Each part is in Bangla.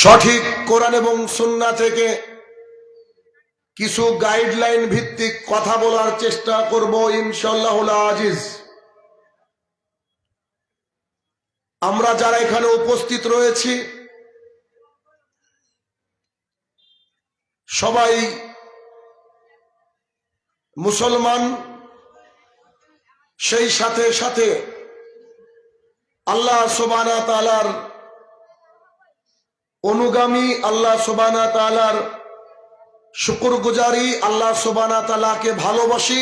সঠিক কোরআন এবং সুন্নাহ থেকে কিছু গাইডলাইন ভিত্তিক কথা বলার চেষ্টা করব ইনশাআল্লাহুল আজিজ। আমরা যারা এখানে উপস্থিত রয়েছি সবাই মুসলমান, সেই সাথে সাথে আল্লাহ সুবহানাহু ওয়া তাআলার অনুগামী, আল্লাহ সুবহানাহু ওয়া তাআলার শুকরগুজারি, আল্লাহ সুবহানাহু ওয়া তাআলাকে ভালোবাসি,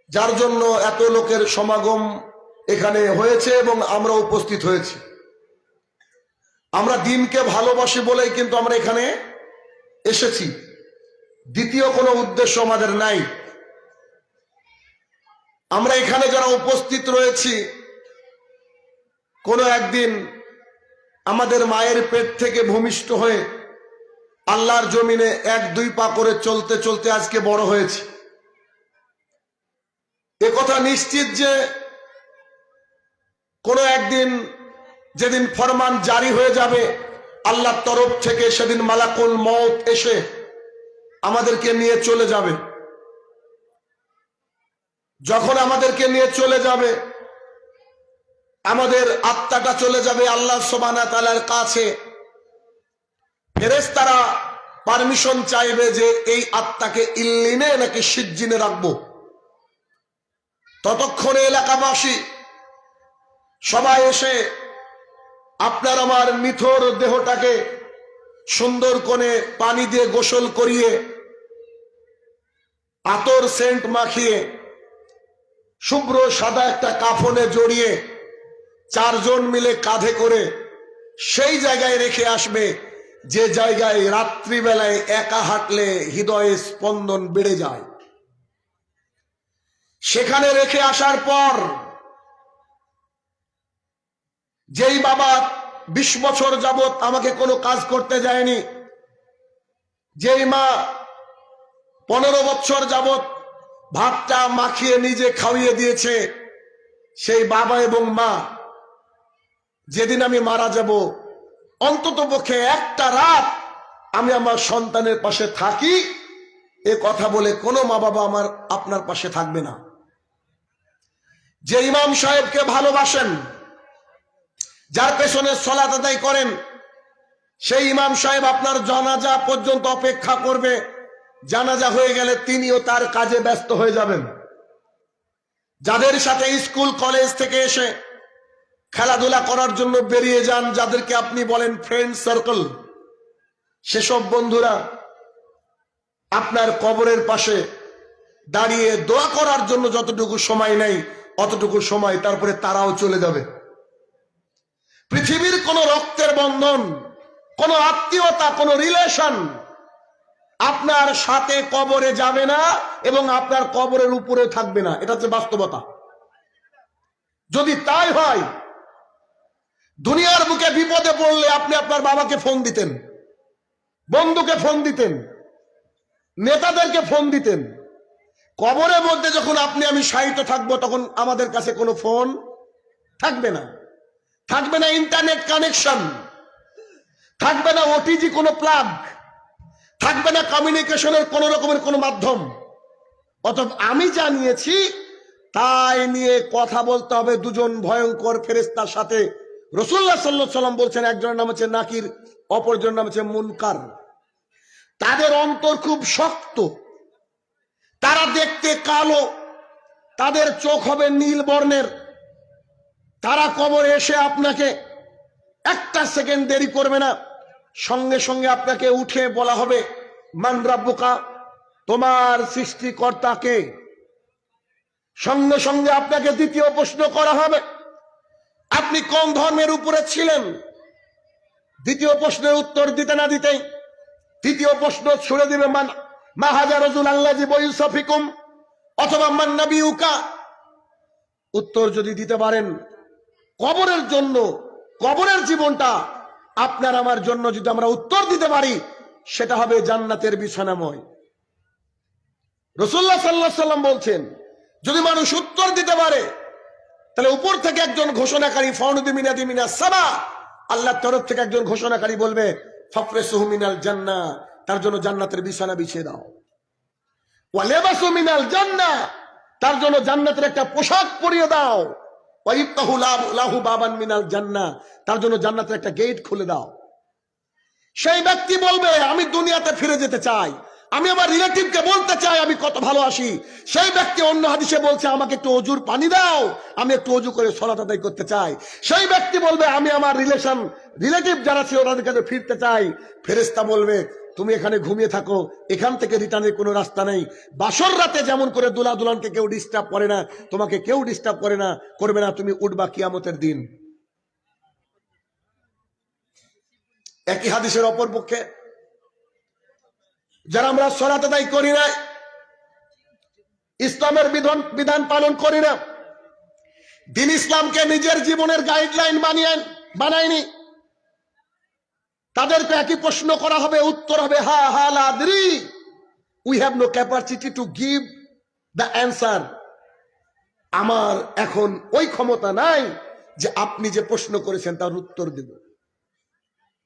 যার জন্য এত লোকের সমাগম এখানে হয়েছে এবং আমরা উপস্থিত হয়েছি। আমরা দিনকে ভালোবাসি বলেই কিন্তু আমরা এখানে এসেছি, দ্বিতীয় কোনো উদ্দেশ্য আমাদের নাই। আমরা এখানে যারা উপস্থিত রয়েছি কোনো একদিন আমাদের মায়ের পেট থেকে ভূমিষ্ঠ হয়ে আল্লাহর জমিনে এক দুই পা করে চলতে চলতে আজকে বড় হয়েছে। এ কথা নিশ্চিত যে কোনো একদিন যেদিন ফরমান জারি হয়ে যাবে আল্লাহর তরফ থেকে, সেদিন মালাকুল মউত এসে আমাদেরকে নিয়ে চলে যাবে। যখন আমাদেরকে নিয়ে চলে যাবে, আমাদের আত্মাটা চলে যাবে আল্লাহ সুবহানাহু ওয়া তাআলার কাছে। ফেরেশতারা পারমিশন চাইবে যে এই আত্মাকে ইল্লিনে নাকি সিজ্জিনে রাখবো। ততক্ষণে এলাকাবাসী সবাই এসে আপনার আমার নিথর দেহটাকে সুন্দর করে পানি দিয়ে গোসল করিয়ে, আতর সেন্ট মাখিয়ে, শুভ্র সাদা একটা কাফনে জড়িয়ে চারজন মিলে কাঁধে করে সেই জায়গায় রেখে আসবে যে জায়গায় রাত্রিবেলায় একা হাঁটলে হৃদয়ে স্পন্দন বেড়ে যায়। সেখানে রেখে আসার পর যেই বাবা 20 বছর যাবত আমাকে কোনো কাজ করতে যায়নি, যেই মা 15 বছর যাবত ভাতটা মাখিয়ে নিজে খাওয়িয়ে দিয়েছে, সেই বাবা এবং মা যেদিন আমি মারা যাব অন্তত পক্ষে একটা রাত আমি আমার সন্তানের পাশে থাকি, এ কথা বলে কোনো মা বাবা আমার আপনার পাশে থাকবে না। যে ইমাম সাহেবকে ভালোবাসেন, যার পেছনে সালাত আদায় করেন, সেই ইমাম সাহেব আপনার জানাজা পর্যন্ত অপেক্ষা করবে। জানাজা হয়ে গেলে তিনিও তার কাজে ব্যস্ত হয়ে যাবেন। যাদের সাথে স্কুল কলেজ থেকে এসে খেলাধুলা করার জন্য বেরিয়ে যান, যাদেরকে আপনি বলেন ফ্রেন্ড সার্কেল, সেসব বন্ধুরা আপনার কবরের পাশে দাঁড়িয়ে দোয়া করার জন্য যতটুকু সময় নেই অতটুকু সময়, তারপরে তারাও চলে যাবে। পৃথিবীর কোন রক্তের বন্ধন, কোন আত্মীয়তা, কোন রিলেশন আপনার সাথে কবরে যাবে না এবং আপনার কবরের উপরে থাকবে না। এটা হচ্ছে বাস্তবতা। যদি তাই হয়, দুনিয়ার বুকে বিপদে পড়লে আপনি আপনার বাবাকে ফোন দিতেন, বন্ধুকে ফোন দিতেন, নেতাদেরকে ফোন দিতেন। কবরের মধ্যে যখন আপনি আমি শায়িত থাকবো, তখন আমাদের কাছে কোনো ফোন থাকবে না, থাকবে না ইন্টারনেট কানেকশন, থাকবে না ওটিজি কোনো প্লাগ, থাকবে না কমিউনিকেশনের কোন রকমের কোনো মাধ্যম। অতএব আমি জানিয়েছি তাই নিয়ে কথা বলতে হবে দুজন ভয়ঙ্কর ফেরেশতার সাথে। রাসূলুল্লাহ সাল্লাল্লাহু আলাইহি ওয়াসাল্লাম বলছেন, একজনের নাম হচ্ছে নাকির, অপরজনের নাম হচ্ছে মুনকার। তাদের অন্তর খুব শক্ত, তারা দেখতে কালো, তাদের চোখ হবে নীল বর্ণের। তারা কবরে এসে আপনাকে একটা সেকেন্ড দেরি করবে না, সঙ্গে সঙ্গে আপনাকে উঠে বলা হবে মান রাব্বুকা, তোমার সৃষ্টিকর্তা কে। সঙ্গে সঙ্গে আপনাকে দ্বিতীয় প্রশ্ন করা হবে, আপনি কোন ধর্মের উপরে ছিলেন। দ্বিতীয় প্রশ্নের উত্তর দিতে না দিতেই তৃতীয় প্রশ্ন ছুড়ে দিবে মান মা হাজা রাজুল আল্লাযী বয়ুসাফিকুম, অথবা মান নাবিউকা। উত্তর যদি দিতে পারেন, কবরের জন্য, কবরের জীবনটা আপনার আমার জন্য যদি আমরা উত্তর দিতে পারি, সেটা হবে জান্নাতের বিছানাময়। রাসূলুল্লাহ সাল্লাল্লাহু আলাইহি ওয়াসাল্লাম বলছেন, যদি মানুষ উত্তর দিতে পারে, তাহলে উপর থেকে একজন ঘোষণাকারী ফাউনুদি মিনাদি মিনাস সামা, আল্লাহর তরফ থেকে একজন ঘোষণাকারী বলবে ফাফরিসুহু মিনাল জান্নাহ, তার জন্য জান্নাতের বিছানা বিছিয়ে দাও। ওয়া লিবাসু মিনাল জান্নাহ, তার জন্য জান্নাতের একটা পোশাক পরিয়ে দাও। ওয়া ইফতাহু লাহু বাবান মিনাল জান্নাহ, তার জন্য জান্নাতের একটা গেট খুলে দাও। সেই ব্যক্তি বলবে আমি দুনিয়াতে ফিরে যেতে চাই, আমি আমার রিলেটিভকে বলতে চাই আমি কত ভালোবাসি। সেই ব্যক্তি অন্য হাদিসে বলছে আমাকে একটু অজুর পানি দাও, আমি একটু অজু করে সালাত আদায় করতে চাই। সেই ব্যক্তি বলবে আমি আমার রিলেটিভ যারা ছিল তাদের কাছে ফিরতে চাই। ফেরেশতা বলবে তুমি এখানে ঘুমিয়ে থাকো, এখান থেকে রিটার্নের কোনো রাস্তা নেই। বাসর রাতে যেমন করে দুলা দুলানকে কেউ ডিস্টার্ব করে না, তোমাকে কেউ ডিস্টার্ব করবে না, তুমি উঠবা কিয়ামতের দিন। একই হাদিসের অপর পক্ষে যারা আমরা সালাত আদায় করি না, ইসলামের বিধান পালন করি না, দ্বীন ইসলামকে নিজের জীবনের গাইডলাইন বানায়নি, তাদেরকে একই প্রশ্ন করা হবে, উত্তর হবে হা হা লা আদরি, we have no capacity to give the answer. আমার এখন ওই ক্ষমতা নাই যে আপনি যে প্রশ্ন করেছেন তার উত্তর দেব।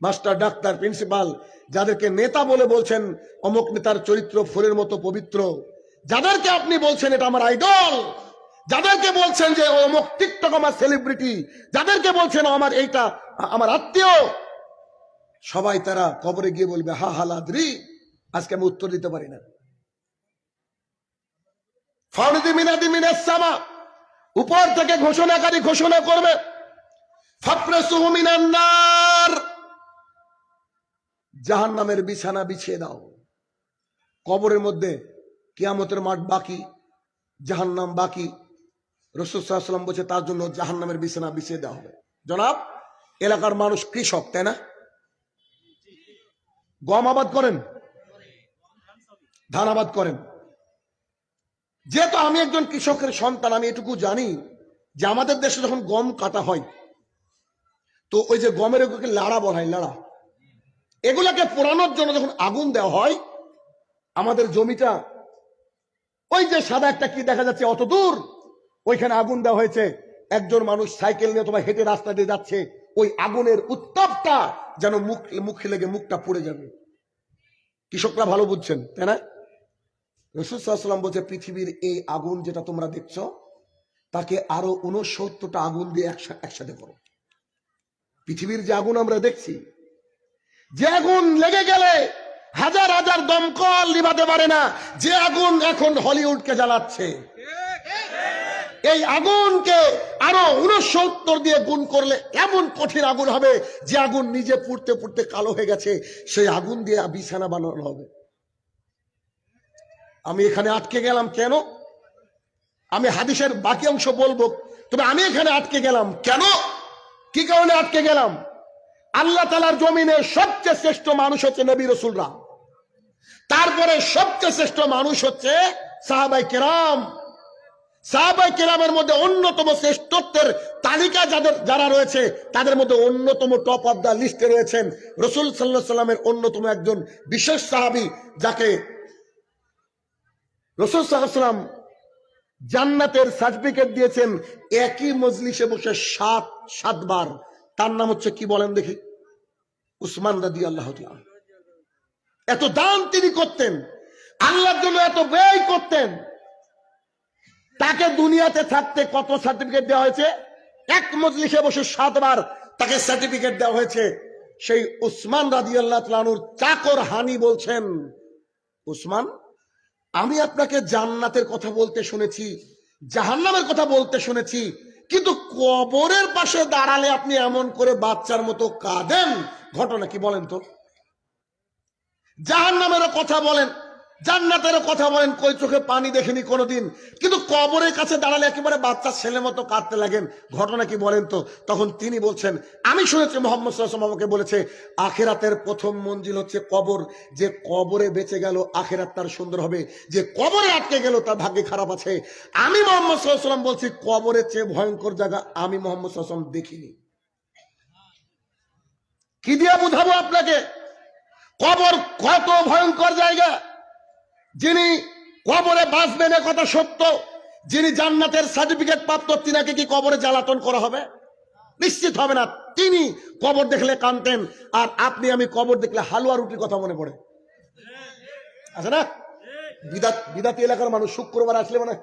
মাস্টার, ডাক্তার, প্রিন্সিপাল, যাদেরকে নেতা বলে বলছেন অমুক নেতার চরিত্র ফুলের মতো পবিত্র, যাদেরকে আপনি বলছেন এটা আমার আইডল, যাদেরকে বলছেন যে অমুক টিকটক আমার সেলিব্রিটি, যাদেরকে বলছেন আমার এইটা আমার আত্মীয়, সবাই তারা কবরে গিয়ে বলবে হা হা লা আদরি, আজকে আমি উত্তর দিতে পারি না। ফাউনিদি মিনাদি মিনাস সামা, উপর থেকে ঘোষণাকারী ঘোষণা করবে ফাফরিসুহু মিনান নার, জাহান্নামের বিছানা বিছিয়ে দাও। কবরের মধ্যে কিয়ামতের মাঠ বাকি, জাহান্নাম বাকি। রাসূল সাল্লাল্লাহু আলাইহি ওয়াসাল্লাম বলছে তার জন্য জাহান্নামের বিছানা বিছিয়ে দেওয়া হবে। জনাব, এলাকার মানুষ কৃষক, তাই না? গম আবাদ করেন, ধান আবাদ করেন। যেহেতু আমি একজন কৃষকের সন্তান, আমি এটুকু জানি যে আমাদের দেশে যখন গম কাটা হয় তো ওই যে গমের ওগুলোকে লাড়া বলা হয়, লাড়া, এগুলাকে পোড়ানোর জন্য যখন আগুন দেওয়া হয়, আমাদের জমিটা ওই যে সাদা একটা কি দেখা যাচ্ছে অত দূর, ওইখানে আগুন দেওয়া হয়েছে। একজন মানুষ সাইকেল নিয়ে অথবা হেঁটে রাস্তা দিয়ে যাচ্ছে, ওই আগুনের উত্তাপটা যেন মুখে লেগে মুখটা পুড়ে যাবে। কৃষকরা ভালো বুঝছেন, তাই না? রাসূল সাল্লাল্লাহু আলাইহি ওয়াসাল্লাম বলছে পৃথিবীর এই আগুন যেটা তোমরা দেখছো, তাকে আরো 69টা আগুন দিয়ে একসাথে করো। পৃথিবীর যে আগুন আমরা দেখছি, যে আগুন লেগে গেলে হাজার হাজার দমকল নিভাতে পারে না, যে আগুন এখন হলিউডকে জ্বালাচ্ছে, এই আগুনকে আরো 69 দিয়ে গুণ করলে এমন কঠিন আগুন হবে যে আগুন নিজে পুড়তে পুড়তে কালো হয়ে গেছে, সেই আগুন দিয়ে বিছানা বানানো হবে। আমি এখানে আটকে গেলাম কেন? আমি হাদিসের বাকি অংশ বলবো, তবে আমি এখানে আটকে গেলাম কেন, কি কারণে আটকে গেলাম? আল্লাহ তাআলার জমিনে সবচেয়ে শ্রেষ্ঠ মানুষ হচ্ছে নবী রাসূলরা, তারপরে সবচেয়ে শ্রেষ্ঠ মানুষ হচ্ছে সাহাবায়ে কেরাম। সাহাবায়ে কেরামের মধ্যে অন্যতম শ্রেষ্ঠত্বের তালিকা যারা রয়েছে, তাদের মধ্যে অন্যতম টপ অফ দা লিস্টে রয়েছেন রাসূল সাল্লাল্লাহু আলাইহি সাল্লামের অন্যতম একজন বিশেষ সাহাবী, যাকে রাসূল সাল্লাল্লাহু আলাইহি সাল্লাম জান্নাতের সার্টিফিকেট দিয়েছেন একই মজলিসে বসে 7 বার। তার নাম হচ্ছে কি বলেন দেখি? উসমান রাদিয়াল্লাহু তাআলা। এত দান তিনি করতেন, আল্লাহর জন্য এত ব্যয় করতেন। তাকে দুনিয়াতে থাকতে কত সার্টিফিকেট দেওয়া হয়েছে? এক মজলিসে বসে 7 বার তাকে সার্টিফিকেট দেওয়া হয়েছে। সেই উসমান রাদিয়াল্লাহু তাআলার চাকর হানি বলছেন, উসমান, আমি আপনাকে জান্নাতের কথা বলতে শুনেছি, জাহান্নামের কথা বলতে শুনেছি, কিন্তু কবরের পাশে দাঁড়ালে আপনি এমন করে বাচ্চার মতো কাঁদেন, ঘটনা কি বলেন তো? জাহান্নামেরও কথা বলেন, জান্নাতেরও কথা বলেন, কই চোখে পানি দেখেনি কোনোদিন, কিন্তু কবরের কাছে দাঁড়ালে একেবারে বাচ্চা ছেলের মতো কাঁদতে লাগেন, ঘটনা কি বলেন তো? তখন তিনি বলছেন, আমি শুনেছি মুহাম্মদ সাল্লাল্লাহু আলাইহি ওয়াসাল্লাম আমাকে বলেছে আখিরাতের প্রথম মঞ্জিল হচ্ছে কবর, যে কবরে বেঁচে গেল আখিরাত তার সুন্দর হবে, যে কবরে আটকে গেল তার ভাগ্যে খারাপ আছে। আমি মুহাম্মদ সাল্লাল্লাহু আলাইহি ওয়াসাল্লাম বলছি কবরের চেয়ে ভয়ঙ্কর জায়গা আমি মুহাম্মদ সাল্লাল্লাহু আলাইহি ওয়াসাল্লাম দেখিনি। কি দিয়ে বুঝাবো আপনাকে কবর কত ভয়ঙ্কর জায়গা? যিনি কবরে বাঁচবেন এ কথা সত্য, যিনি জান্নাতের সার্টিফিকেট প্রাপ্ত, তিনাকে কি কবরে জ্বালাতন করা হবে? নিশ্চিত হবে না। তিনি কবর দেখলে কাঁদতেন, আর আপনি আমি কবর দেখলে হালুয়া রুটির কথা মনে পড়ে। আছে না? বিদাতি এলাকার মানুষ শুক্রবার আসলে মানে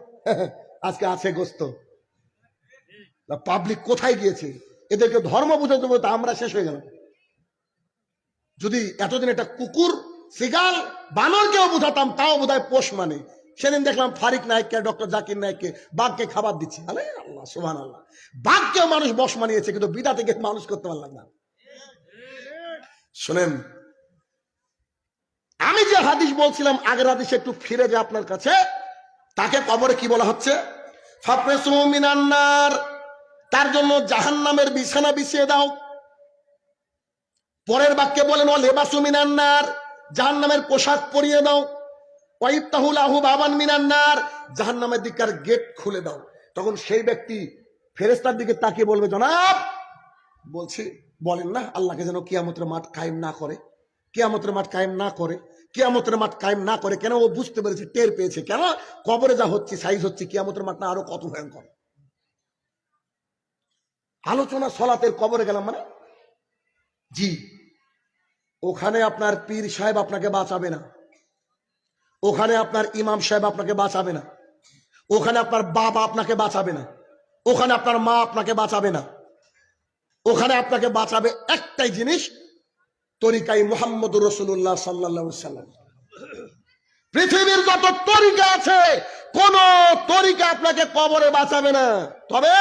আজকে আছে গোস্ত। পাবলিক কোথায় গিয়েছে? এদেরকে ধর্ম বুঝাতে বলতে আমরা শেষ হয়ে গেলাম। যদি এতদিন একটা কুকুর, সিগাল, বানরকেও বুঝাতাম, তাও বোধহয় পোষ মানে। সেদিন দেখলাম ফারিক নায়ককে, ডক্টর জাকির নায়ককে বাঘকে খাবার দিচ্ছে। আল্লাহ সুবহানাল্লাহ, বাঘকেও মানুষ বশ মানিয়েছে, কিন্তু বিদাতিকে মানুষ করতে পারলাম না। শোনেন, আমি যে হাদিস বলছিলাম, আগের হাদিসে একটু ফিরে যায় আপনার কাছে। তাকে কবরে কি বলা হচ্ছে? ফাফরেসু মিনান নার, তার জন্য জাহান্নামের বিছানা বিছিয়ে দাও। পরের বাক্যে বলেন ও লেবাসু মিনান নার, জাহান্নামের পোশাক পরিয়ে দাও। ওয়াইফতাহু লাহু বাবান মিনান নার, জাহান্নামের দিককার গেট খুলে দাও। তখন সেই ব্যক্তি ফেরেশতার দিকে তাকিয়ে বলবে, জনাব বলছি বলেন না আল্লাহকে যেন কিয়ামতের মাঠ কায়েম না করে, কিয়ামতের মাঠ কায়েম না করে, কিয়ামতের মাঠ কায়েম না করে। কেন? ও বুঝতে পেরেছে, টের পেয়েছে। কেন? কবরে যা হচ্ছে, সাইজ হচ্ছে, কিয়ামতের মাঠ না আরো কত ভয়ঙ্কর। আলোচনা সলাতের কবরে গেলাম মানে, জি, ওখানে আপনার পীর সাহেব আপনাকে বাঁচাবে না, ওখানে আপনার ইমাম সাহেব আপনাকে বাঁচাবে না, ওখানে আপনার বাবা আপনাকে বাঁচাবে না, ওখানে আপনার মা আপনাকে বাঁচাবে না। ওখানে আপনাকে বাঁচাবে একটাই জিনিস, তরিকাই মুহাম্মদুর রাসূলুল্লাহ সাল্লাল্লাহু আলাইহি সাল্লাম। পৃথিবীর যত তরিকা আছে, কোন তরিকা আপনাকে কবরে বাঁচাবে না। তবে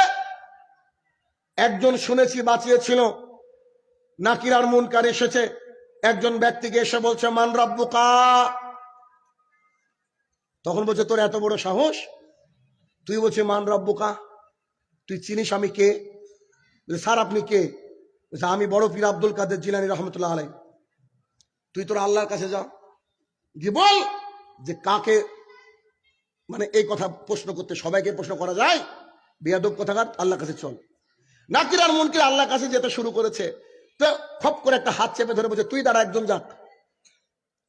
একজন শুনেছি বাঁচিয়েছিল, নাকির আর মুনকার এসেছে, একজন ব্যক্তিকে এসে বলছে মান রাব্বুকা। তখন বলছে তোর এত বড় সাহস, তুই বলছে মান রাব্বুকা, তুই চিনিস আমি কে? স্যার আপনি কে? আমি বড় পীর আব্দুল কাদের জিলানী রহমতুল্লাহ আলাইহি। তুই তোর আল্লাহর কাছে যা, গিয়ে বল যে কাকে, মানে এই কথা প্রশ্ন করতে সবাইকে প্রশ্ন করা যায়, বেয়াদব কথাকার, আল্লাহর কাছে চল। নাকির আর মুনকির আল্লাহর কাছে যেতে শুরু করেছে, তো খপ করে একটা হাত চেপে ধরে বলছে তুই দাঁড়া, একজন যাক।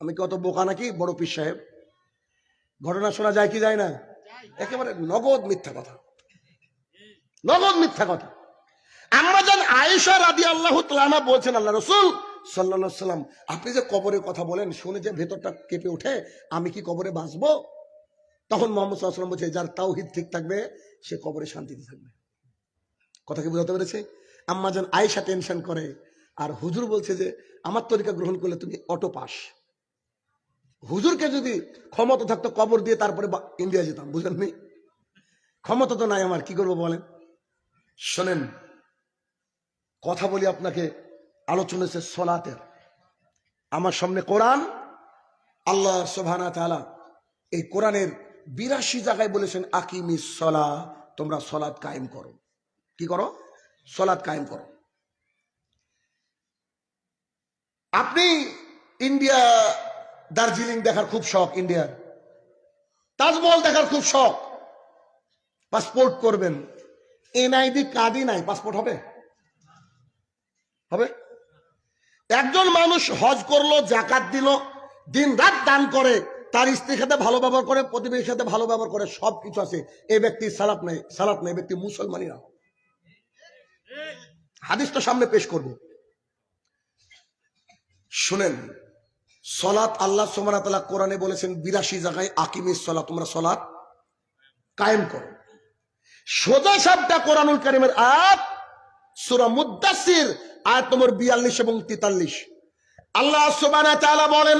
আমি কি অত বোকা নাকি বড় পীর সাহেব? ঘটনা শোনা যায় কি যায় না? একেবারে নগদ মিথ্যা কথা, নগদ মিথ্যা কথা। আমরা যেন আয়েশা রাদিয়াল্লাহু তাআলা বলছেন আল্লাহ রাসূল সাল্লাল্লাহু আলাইহি সাল্লাম, আপনি যে কবরের কথা বলেন শুনে যে ভেতরটা কেঁপে ওঠে, আমি কি কবরে বাঁচবো? তখন মুহাম্মদ সাল্লাল্লাহু আলাইহি ওয়াসাল্লাম বলছে যার তাওহীদ ঠিক থাকবে সে কবরে শান্তিতে থাকবে। কথা কি বুঝাতে পেরেছে? আম্মা যেন আয়েশা টেনশন করে, আর হুজুর বলছে যে আমার তরিকা গ্রহণ করলে তুমি অটো পাস। হুজুরকে যদি ক্ষমতা থাকতো কবর দিয়ে তারপরে ইন্ডিয়া যেতাম, বুঝলেন? ক্ষমতা তো নাই আমার, কি করবো বলেন? শোনেন, কথা বলি আপনাকে, আলোচনা হচ্ছে সলাতের। আমার সামনে কোরআন, আল্লাহ সুবহানাহু ওয়া তাআলা এই কোরআনের 82 জায়গায় বলেছেন আকিমিস সলাহ, তোমরা সলাত কায়েম করো। কি করো? সলাত কায়েম করো। আপনি ইন্ডিয়া, দার্জিলিং দেখার খুব শখ, ইন্ডিয়ার তাজমহল দেখার খুব শখ, পাসপোর্ট করবেন, এনআইডি কার্ডই নাই, পাসপোর্ট হবে? হবে? একজন মানুষ হজ করলো, যাকাত দিল, দিন রাত দান করে, তার স্ত্রীর সাথে ভালো ব্যবহার করে, প্রতিবেশীর সাথে ভালো ব্যবহার করে, সব কিছু আছে, এই ব্যক্তি সালাত নেই, সালাত নেই, ব্যক্তি মুসলমানই না। হাদিস তো সামনে পেশ করব, শুনেন। সলাত আল্লাহ সুবহানাহু ওয়া তাআলা কোরআনে বলেছেন 82 জায়গায় আকিমিস সালাত, তোমরা সলাত কায়েম করো। সোজা সাপটা কোরআনুল কারীমের আয়াত, সূরা মুদ্দাসসির আয়াত নম্বর 42 এবং 43। আল্লাহ সুবহানাহু ওয়া তাআলা বলেন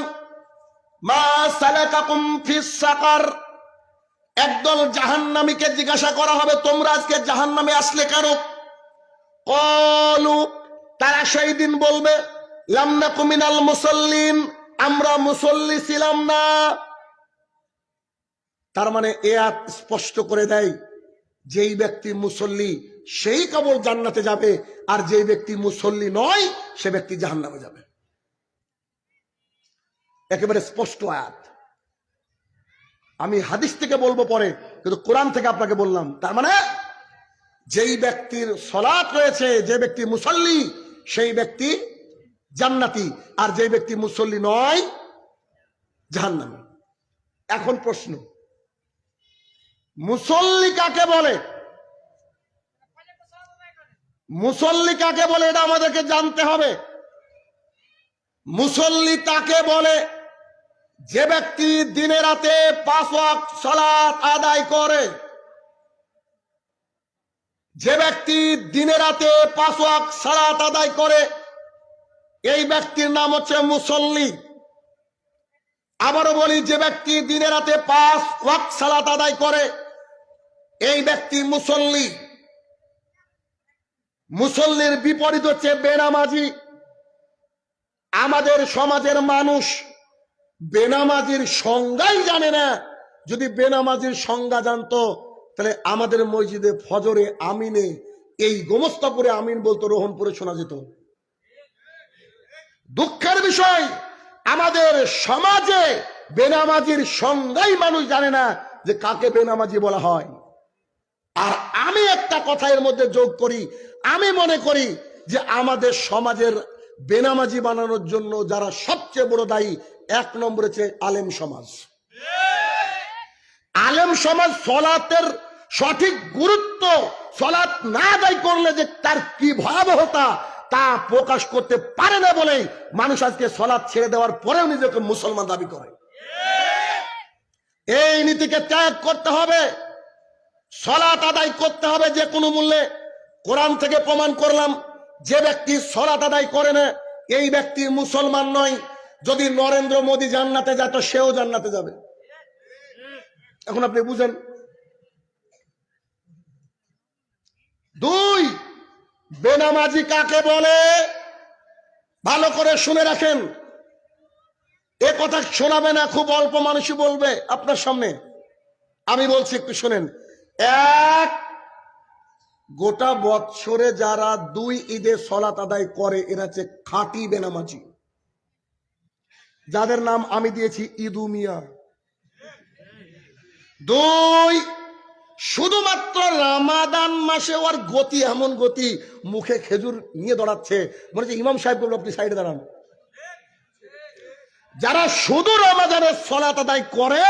মা সালাকাকুম ফিস সাকার, একদল জাহান্নামীকে জিজ্ঞাসা করা হবে তোমরা আজকে জাহান্নামে আসলে কেন? ক্বালু, তারা সেই দিন বলবে লাম নাকু মিনাল মুসাল্লিন, আমরা মুসল্লি ছিলাম না। তার মানে এ আয়াত স্পষ্ট করে দেয় যেই ব্যক্তি মুসল্লি সেই কেবল জান্নাতে যাবে, আর যেই ব্যক্তি মুসল্লি নয় সে ব্যক্তি জাহান্নামে যাবে। একেবারে স্পষ্ট আয়াত। আমি হাদিস থেকে বলবো পরে, কিন্তু কোরআন থেকে আপনাকে বললাম। তার মানে যেই ব্যক্তির সলাত রয়েছে, যে ব্যক্তি মুসল্লি সেই ব্যক্তি জান্নাতি, আর যে ব্যক্তি মুসল্লি নয় জাহান্নামী। এখন প্রশ্ন, মুসল্লি কাকে বলে? মুসল্লি কাকে বলে এটা আমাদেরকে জানতে হবে। মুসল্লি তাকে বলে যে ব্যক্তি দিনে রাতে 5 ওয়াক্ত সালাত আদায় করে। যে ব্যক্তি দিনে রাতে 5 ওয়াক্ত সালাত আদায় করে এই ব্যক্তির নাম হচ্ছে মুসল্লি। আবারও বলি, যে ব্যক্তি দিনে রাতে 5 ওয়াক্ত সালাত আদায় করে এই ব্যক্তি মুসল্লি। মুসল্লির বিপরীত হচ্ছে বেনামাজি। আমাদের সমাজের মানুষ বেনামাজির সংজ্ঞাই জানে না। যদি বেনামাজির সংজ্ঞা জানতো তাহলে আমাদের মসজিদে ফজরে আমিনে এই গোমস্তাপুরে আমিন বলতো, রোহনপুরে শোনা যেত। দুঃখের বিষয়, আমাদের সমাজে বেনামাজির সংজ্ঞাই মানুষ জানে না যে কাকে বেনামাজি বলা হয়। আর আমি একটা কথা এর মধ্যে যোগ করি, আমি মনে করি যে আমাদের সমাজের বেনামাজি বানানোর জন্য যারা সবচেয়ে বড় দায়ী, 1 নম্বরে হচ্ছে আলেম সমাজ। আলেম সমাজ সলাতের সঠিক গুরুত্ব, সলাত না আদায় করলে যে তার কি ভয়াবহতা তা প্রকাশ করতে পারে না বলেই মানুষ আজকে সলাত ছেড়ে দেওয়ার পরেও নিজেকে মুসলমান দাবি করে। এই নীতিকে ত্যাগ করতে হবে, সলাত আদায় করতে হবে যে কোনো মূল্যে। কোরআন থেকে প্রমাণ করলাম, যে ব্যক্তি সলাত আদায় করে না এই ব্যক্তি মুসলমান নয়। যদি নরেন্দ্র মোদী জান্নাতে যায় তো সেও জান্নাতে যাবে। এখন আপনি বুঝেন। 2, বেনামাজি কাকে বলে ভালো করে শুনে রাখেন। এ কথা শোনাবে না, খুব অল্প মানুষই বলবে আপনার সামনে। আমি বলছি, একটু শোনেন। 1, গোটা বৎসরে যারা 2 ঈদে সলাত আদায় করে এরা হচ্ছে খাঁটি বেনামাজি, যাদের নাম আমি দিয়েছি ইদু মিয়া। 2, শুধুমাত্র রামাদান মাসে ওর গতি এমন গতি, মুখে খেজুর নিয়ে দাঁড়াচ্ছে, মনে হচ্ছে ইমাম সাহেব বলবো আপনি সাইডে দাঁড়ান। যারা শুধু রমাদানের সলাত আদায় করে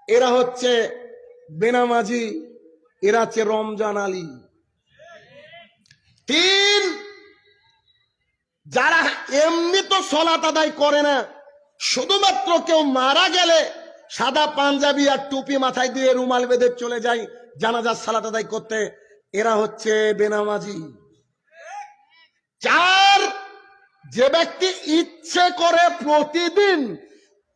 এরা হচ্ছে বেনামাজি, এরা হচ্ছে রমজান আলী। 3, যারা এমনি তো সলাত আদায় করে না, শুধুমাত্র কেউ মারা গেলে সাদা পাঞ্জাবি আর টুপি মাথায় দিয়ে রুমাল বেঁধে চলে যায় জানাজার সালাত আদায় করতে, এরা হচ্ছে বেনামাজি। 4, যে ব্যক্তি ইচ্ছে করে প্রতিদিন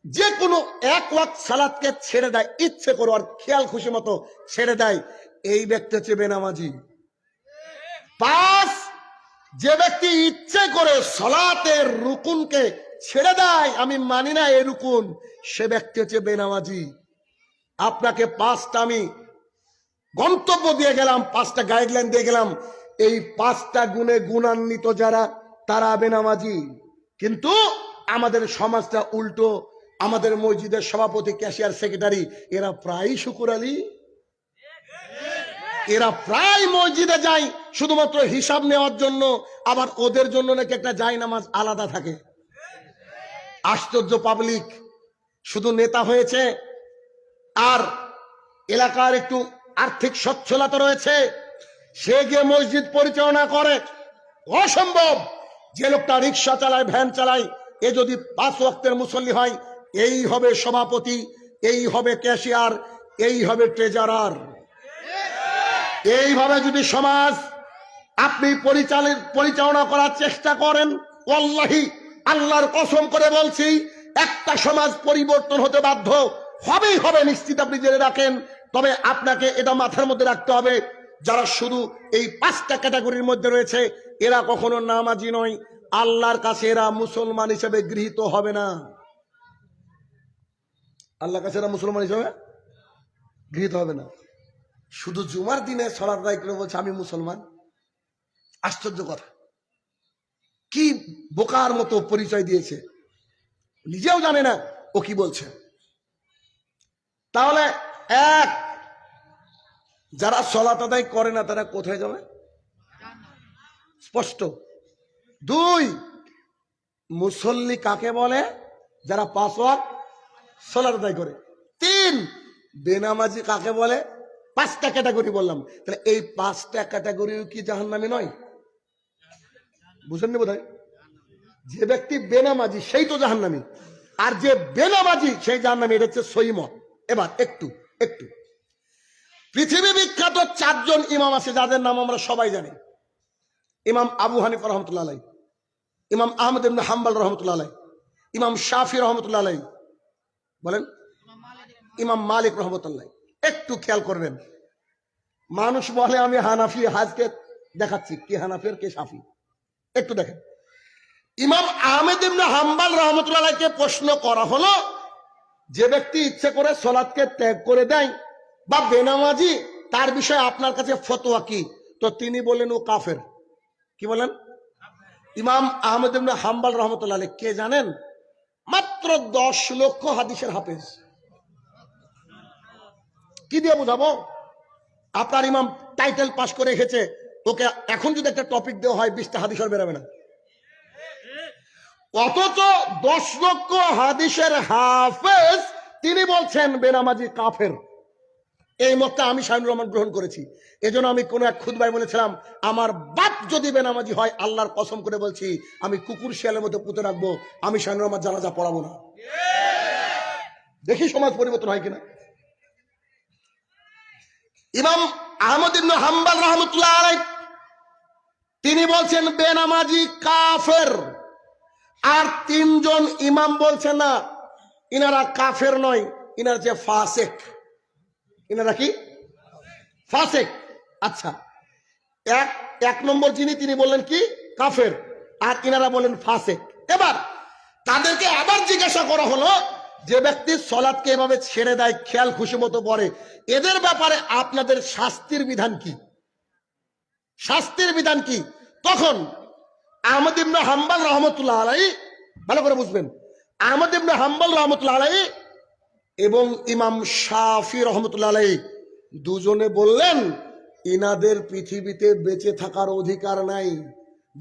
যে কোনো 1 ওয়াক্ত সালাতকে ছেড়ে দেয়, ইচ্ছে করে আর খেয়াল খুশি মতো ছেড়ে দেয়, এই ব্যক্তি হচ্ছে বেনামাজি। 5, যে ব্যক্তি ইচ্ছে করে সলাতের রুকুনকে ছেড়ে দেয়, আমি মানি না এই রুকুন, সে ব্যক্তি হচ্ছে বেনামাজি। আপনাকে 5টা আমি গন্তব্য দিয়ে গেলাম, 5টা গাইডলাইন দিয়ে গেলাম। এই 5টা গুণে গুণান্বিত যারা তারা বেনামাজি। কিন্তু আমাদের সমাজটা উল্টো। আমাদের মসজিদের সভাপতি, ক্যাশিয়ার, সেক্রেটারি এরা প্রায় শুকুর আলী, এরা প্রায় মসজিদে যায় শুধুমাত্র হিসাব নেওয়ার জন্য, আবার ওদের জন্য নাকি একটা জায়নামাজ আলাদা থাকে। আশ্চর্য পাবলিক। শুধু নেতা হয়েছে আর এলাকার একটু আর্থিক সচ্ছলতা রয়েছে, সে গিয়ে মসজিদ পরিচালনা করে, অসম্ভব। যে লোকটা রিক্সা চালায়, ভ্যান চালায়, এ যদি 5 ওয়াক্তের মুসল্লি হয়, এই হবে সভাপতি, এই হবে ক্যাশিয়ার, এই হবে ট্রেজারার। এইভাবে যদি সমাজ আপনি পরিচালনা করার চেষ্টা করেন, ওয়াল্লাহি আল্লাহর কসম করে বলছি, একটা সমাজ পরিবর্তন হতে বাধ্য হবেই হবে, নিশ্চিত আপনি জেনে রাখেন। তবে আপনাকে এটা মাথার মধ্যে রাখতে হবে, যারা শুধু এই 5টা ক্যাটাগরির মধ্যে রয়েছে এরা কখনো নামাজি নয়, আল্লাহর কাছে এরা মুসলমান হিসেবে গৃহীত হবে না। আল্লাহর কাছে এরা মুসলমান হিসেবে গৃহীত হবে না। শুধু জুমার দিনে সালাত আদায় করে বলছে আমি মুসলমান। আশ্চর্য কথা, কি বোকার মতো পরিচয় দিয়েছে, নিজেও জানে না ও কি বলছে। তাহলে 1, যারা সালাত আদায় করে না তারা কোথায় যাবে? স্পষ্ট। 2, মুসল্লি কাকে বলে? যারা 5 ওয়াক্ত সালাত আদায় করে। 3, বেনামাজি কাকে বলে? 5টা ক্যাটাগরি বললাম, তাহলে এই 5টা ক্যাটাগরিও কি জাহান্নামী নয়? বুঝেননি বোধহয়? যে ব্যক্তি বেনামাজি সেই তো জাহান্নামী, আর যে বেনামাজি সেই জাহান্নামী। এটা হচ্ছে সহিহ মত। এবার একটু পৃথিবী বিখ্যাত 4 জন ইমাম আছে যাদের নাম আমরা সবাই জানি। ইমাম আবু হানিফা রহমতুল্লাহ আলাইহি, ইমাম আহমদ ইবনে হাম্বল রহমতুল্লাহ আলাইহি, ইমাম শাফি রহমতুল্লাহ আলাইহি, বলেন ইমাম মালিক রহমতুল্লাহ। একটু খেয়াল করবেন, মানুষ বলে আমি হানাফি, আজকে দেখাচ্ছি কি হানাফি আর কে শাফি। একটু দেখেন, ইমাম আহমদ ইবনে হাম্বল রহমতুল্লাহ আলাইহিকে প্রশ্ন করা হলো, যে ব্যক্তি ইচ্ছে করে সালাতকে ত্যাগ করে দেয় বা বেনামাজি, তার বিষয়ে আপনার কাছে ফতোয়া কি? তো তিনি বলেন ও কাফের। কি বলেন? ইমাম আহমদ ইবনে হাম্বল রহমতুল্লাহ আলাইহি কে জানেন? মাত্র 10 লক্ষ হাদিসের হাফেজ। কি দিয়ে বুঝাবো? আপনার ইমাম টাইটেল পাস করে এসেছে, ওকে এখন যদি একটা টপিক দেওয়া হয় 20টা হাদিস আর বেরোবে না। অথচ 10 লক্ষ হাদিসের হাফেজ তিনি বলছেন বেনামাজি কাফের। এই মতটা আমি শাহিনুর রহমান গ্রহণ করেছি। এজন্য আমি কোন এক খুতবায় বলেছিলাম, আমার বাপ যদি বেনামাজি হয়, আল্লাহর কসম করে বলছি, আমি কুকুর শিয়ালের মতো পুঁতে রাখবো, আমি শাহিনুর রহমান জানাজা পড়াবো না। দেখি সমাজ পরিবর্তন হয় কিনা। ইমাম আহমদ ইবনে হাম্বল রহমতুল্লাহ আলাইহি তিনি বলছেন বেনামাজি কাফের। আর 3 জন ইমাম বলছেন না, ইনারা কাফের নয়, ইনারা যে ফাসেক। ইনারা কি? ফাসেক। আচ্ছা, এক নম্বর যিনি তিনি বললেন কি? কাফের। আর ইনারা বলেন ফাসেক। এবার তাদেরকে আবার জিজ্ঞাসা করা হলো, যে ব্যক্তি সালাতকে এভাবে ছেড়ে দেয়, খেয়াল খুশি মতো পড়ে, এদের ব্যাপারে আপনাদের শাস্তির বিধান কি? শাস্তির বিধান কি? তখন আহমদ ইবনে হাম্বল রহমতুল্লাহ আলাইহি, ভালো করে বুঝবেন, আহমদ ইবনে হাম্বল রহমতুল্লাহ আলাইহি এবং ইমাম শাফি রহমতুল্লাহ আলাইহি দুজনে বললেন, ইনাদের পৃথিবীতে বেঁচে থাকার অধিকার নাই।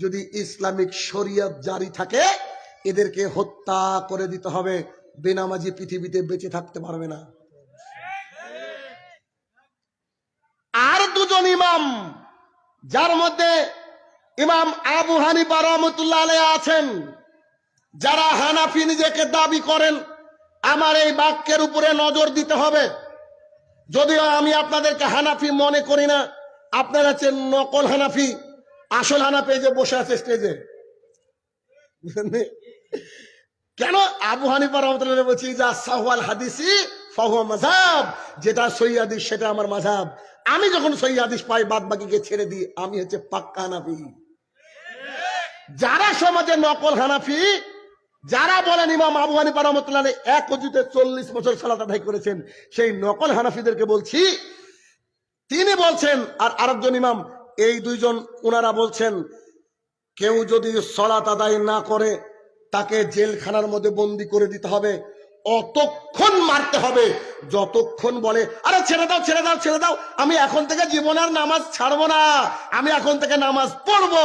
যদি ইসলামিক শরিয়ত জারি থাকে, এদেরকে হত্যা করে দিতে হবে। বেনামাজি পৃথিবীতে বেঁচে থাকতে পারবে না। আর 2 জন ইমাম, যার মধ্যে ইমাম আবু হানিফা রহমতুল্লাহ আলাইহি আছেন, যারা হানাফি নিজেকে দাবি করেন, আমার এই বাক্যের উপরে নজর দিতে হবে। যদিও আমি আপনাদেরকে হানাফি মনে করি না, আপনারা হচ্ছেন নকল হানাফি। আসল হানাফি যে বসে আছে স্টেজে। কেন আবু হানিফা রহমতুল্লাহ বলছি, যা সাহওয়াল হাদিসি ফাহুয়া মাযহাব, যেটা সহিহ হাদিস সেটা আমার মাযহাব। আমি যখন সহিহ হাদিস পাই, বাদ বাকিকে ছেড়ে দিই, আমি হচ্ছে পাক্কা হানাফি। যারা সমাজে নকল হানাফি, যারা বলেন ইমাম আবু হানিফা রহমতুল্লাহ এক অজুতে 40 বছর সালাত আদায় করেছেন, সেই নকল হানাফিদেরকে বলছি, তিনি বলছেন, আর আরেকজন ইমাম, এই 2 জন ওনারা বলছেন, কেউ যদি সালাত আদায় না করে, তাকে জেলখানার মধ্যে বন্দি করে দিতে হবে, অতক্ষণ মারতে হবে যতক্ষণ বলে আরে ছেড়ে দাও ছেড়ে দাও ছেড়ে দাও, আমি এখন থেকে জীবনের নামাজ ছাড়বো না, আমি এখন থেকে নামাজ পড়বো।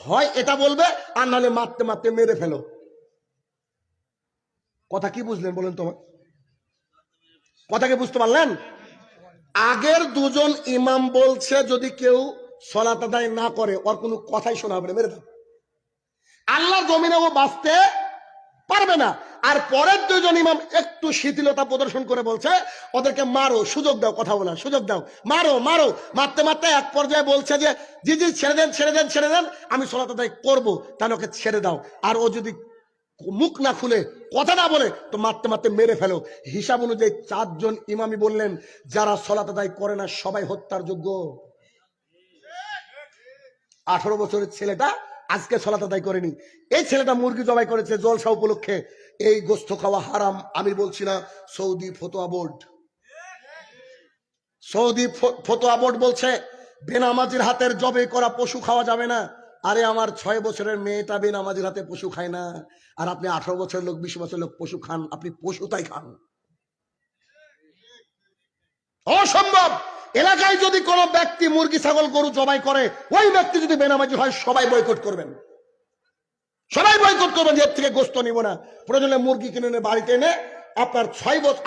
হয় এটা বলবে, আর নাহলে মারতে মারতে মেরে ফেলো। কথা কি বুঝলেন বলেন তোমার? কথা কি বুঝতে পারলেন? আগের 2 জন ইমাম বলছে, যদি কেউ সালাত আদায় না করে, ওর কোনো কথাই শোনা হবে না, মেরে দাও। আল্লাহর জমিনে ও বাঁচতে পারবে না। আর পরের 2 জন ইমাম একটু শিথিলতা প্রদর্শন করে বলছে, ওদেরকে মারো, সুযোগ দাও, কথা বলার সুযোগ দাও, মারো মারো। মারতে মারতে এক পর্যায়ে বলছে যে জি জি ছেড়ে দেন ছেড়ে দেন ছেড়ে দেন, আমি সালাত আদায় করবো, তাহলে ওকে ছেড়ে দাও। আর ও যদি মুখ না খুলে কথা না বলে, তো মারতে মারতে মেরে ফেলো। হিসাব অনুযায়ী 4 জন ইমামই বললেন, যারা সালাত আদায় করে না সবাই হত্যার যোগ্য। 18 বছরের ছেলেটা আজকে সালাত আদায় করেনি, এই ছেলেটা মুরগি জবাই করেছে জলসা উপলক্ষে, এই গোস্ত খাওয়া হারাম। আমি বলছি না, সৌদি ফতোয়া বোর্ড, সৌদি ফতোয়া বোর্ড বলছে বেনামাজির হাতের জবাই করা পশু খাওয়া যাবে না। আরে আমার 6 বছরের মেয়েটা বেনামাজির হাতে পশু খায় না, আর আপনি 18 বছরের লোক 20 বছরের লোক পশু খান, আপনি পশু তাই খান। অসম্ভব। এলাকায় যদি কোনো ব্যক্তি মুরগি ছাগল গরু জবাই করে, ওই ব্যক্তি যদি বেনামাজি হয়, সবাই বয়কট করবেন, সবাই বয়কট করবেন, এর থেকে গোস্ত নিব না। প্রয়োজনে মুরগি কিনে এনে বাড়িতে এনে আপনার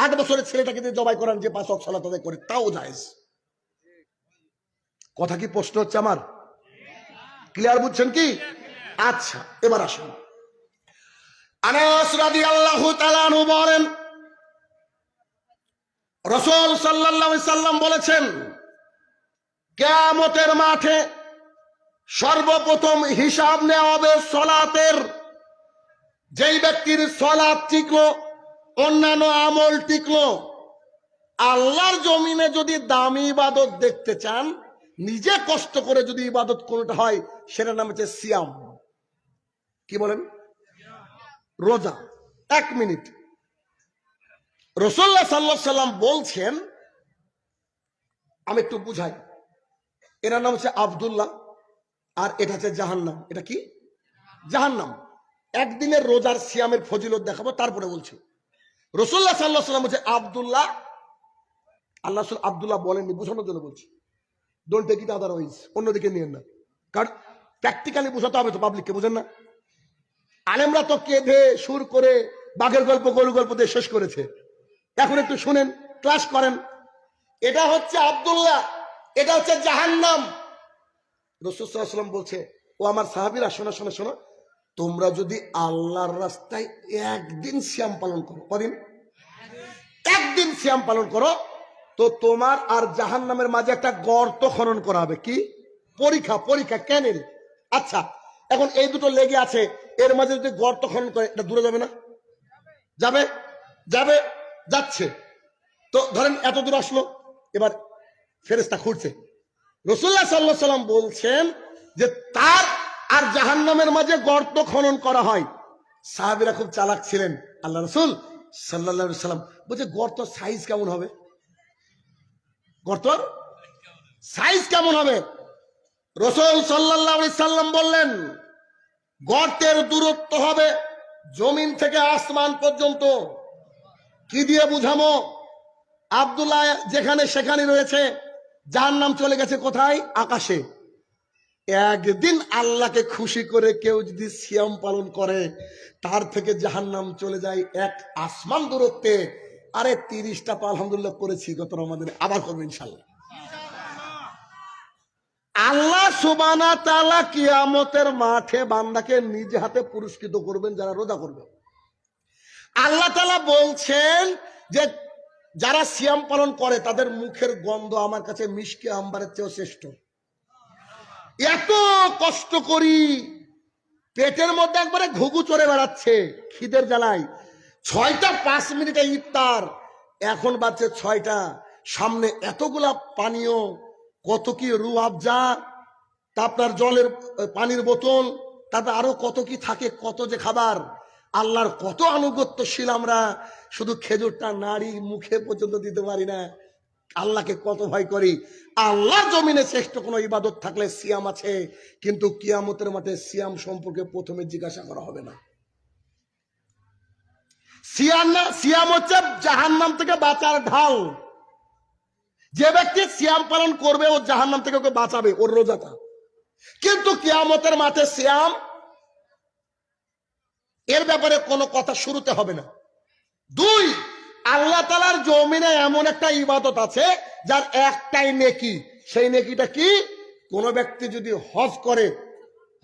8 বছরের ছেলেটাকে দিয়ে জবাই করান, যে 5 ওয়াক্ত সালাত আদায় করে, তাও জায়েজ। কথা কি প্রশ্ন হচ্ছে আমার? ক্লিয়ার বুঝছেন কি? আচ্ছা, এবার আসুন। আনাস রাদিয়াল্লাহু তাআলা আনহু বলেন, রাসূল সাল্লাল্লাহু আলাইহি সাল্লাম বলেছেন, কিয়ামতের মাঠে সর্বপ্রথম হিসাব নেওয়া হবে সালাতের। যেই ব্যক্তির সালাত টিকলো, অন্যান্য আমল টিকলো। আল্লাহর জমিনে যদি দামি ইবাদত দেখতে চান, নিজে কষ্ট করে যদি ইবাদত কোনটা হয়, সেটার নাম হচ্ছে সিয়াম। কি বলেন? রোজা। 1 মিনিট। রাসূলুল্লাহ সাল্লাল্লাহু আলাইহি সাল্লাম বলছেন, আমি একটু বুঝাই। এর নাম হচ্ছে আব্দুল্লাহ, আর এটা হচ্ছে জাহান্নাম। এটা কি? জাহান্নাম। একদিনের রোজার সিয়ামের ফজিলত দেখাবো, তারপরে বলছি। রাসূলুল্লাহ সাল্লাল্লাহু আলাইহি সাল্লাম হচ্ছে আব্দুল্লাহ। আল্লাহ রাসূল আব্দুল্লাহ বলেননি, বোঝানোর জন্য বলছি। ডোন্ট টেক ইট আদারওয়াইজ, অন্যদিকে নিয়েন না, কারণ প্র্যাকটিক্যালি বোঝাতে হবে তো পাবলিককে, বুঝেন না? আলেমরা তো কেঁদে সুর করে বাঘের গল্প গরু গল্প দিয়ে শেষ করেছে। এখন একটু শুনেন, ক্লাস করেন। এটা হচ্ছে আব্দুল্লাহ, এটা হচ্ছে জাহান্নাম। রাসূল সাল্লাল্লাহু আলাইহি ওয়াসাল্লাম বলছে, ও আমার সাহাবীরা, শোনো শোনো শোনো, তোমরা যদি আল্লাহর রাস্তায় একদিন সিয়াম পালন করো, কদিন? একদিন সিয়াম পালন করো, তো তোমার আর জাহান্নামের মাঝে একটা গর্ত খনন করা হবে। কি? পরীক্ষা। পরীক্ষা কেন? আচ্ছা, এখন এই দুটো লেগে আছে, এর মাঝে যদি গর্ত খনন করে, এটা দূরে যাবে না? যাবে? যাবে, যাচ্ছে। তো ধরেন এত দূর আসলো, এবার ফেরেশতা খুঁড়ছে। রাসূলুল্লাহ সাল্লাল্লাহু আলাইহি সাল্লাম বলছেন যে তার আর জাহান্নামের মাঝে গর্ত খনন করা হয়। সাহাবীরা খুব চালাক ছিলেন। আল্লাহ রাসূল সাল্লাল্লাহু আলাইহি সাল্লাম বলছে, গর্ত সাইজ কেমন হবে? গর্তর সাইজ কেমন হবে? রাসূল সাল্লাল্লাহু আলাইহি সাল্লাম বললেন, গর্তের দূরত্ব হবে জমিন থেকে আসমান পর্যন্ত। কি দিয়ে বুঝামো? আব্দুল্লাহ যেখানে সেখানে রয়েছে, জাহান্নাম চলে গেছে কোথায়? আকাশে। একদিন আল্লাহকে খুশি করে কেউ যদি সিয়াম পালন করে, তার থেকে জাহান্নাম চলে যায় 1 আসমান দূরত্বে। আরে 30টা পা আলহামদুলিল্লাহ করেছি গত রমাদানে, আবার করবো ইনশাআল্লাহ। আল্লাহ সুবহানাহু ওয়া তাআলা কিয়ামতের মাঠে বান্দাকে নিজ হাতে পুরস্কৃত করবেন যারা রোজা করবে। আল্লাহ তাআলা বলছেন যে যারা সিয়াম পালন করে তাদের মুখের গন্ধ আমার কাছে মিশকে আম্বারের চেয়েও শ্রেষ্ঠ। এত কষ্ট করি, পেটের মধ্যে একবারে ঘুঘু চড়ে বেড়াচ্ছে খিদের জ্বালায়। 6টা 5 মিনিটে ইফতার, এখন বাজছে 6টা। সামনে এতগুলা পানীয়, কত কি রুআবজা, আপনার জলের পানির বোতল, তারপর আরো কত কি থাকে, কত যে খাবার। আল্লাহর কত আনুগত্যশীল আমরা, শুধু খেজুরটা নারী মুখে পর্যন্ত দিতে পারি না। আল্লাহকে কত ভয় করি। আল্লাহর জমিনে শ্রেষ্ঠ কোনো ইবাদত থাকলে সিয়াম আছে, কিন্তু কিয়ামতের মাঠে সিয়াম সম্পর্কে প্রথমে জিজ্ঞাসা করা হবে না। সিয়াম হচ্ছে জাহান্নাম থেকে বাঁচার ঢাল। যে ব্যক্তি সিয়াম পালন করবে, ও জাহান্নাম থেকে ওকে বাঁচাবে, ওর রোজাটা। কিন্তু কিয়ামতের মাঠে সিয়াম এর ব্যাপারে কোনো কথা শুরুতে হবে না। 2, আল্লাহ তাআলার জমিনে এমন একটা ইবাদত আছে যার একটাই নেকি। সেই নেকিটা কি? কোন ব্যক্তি যদি হজ করে,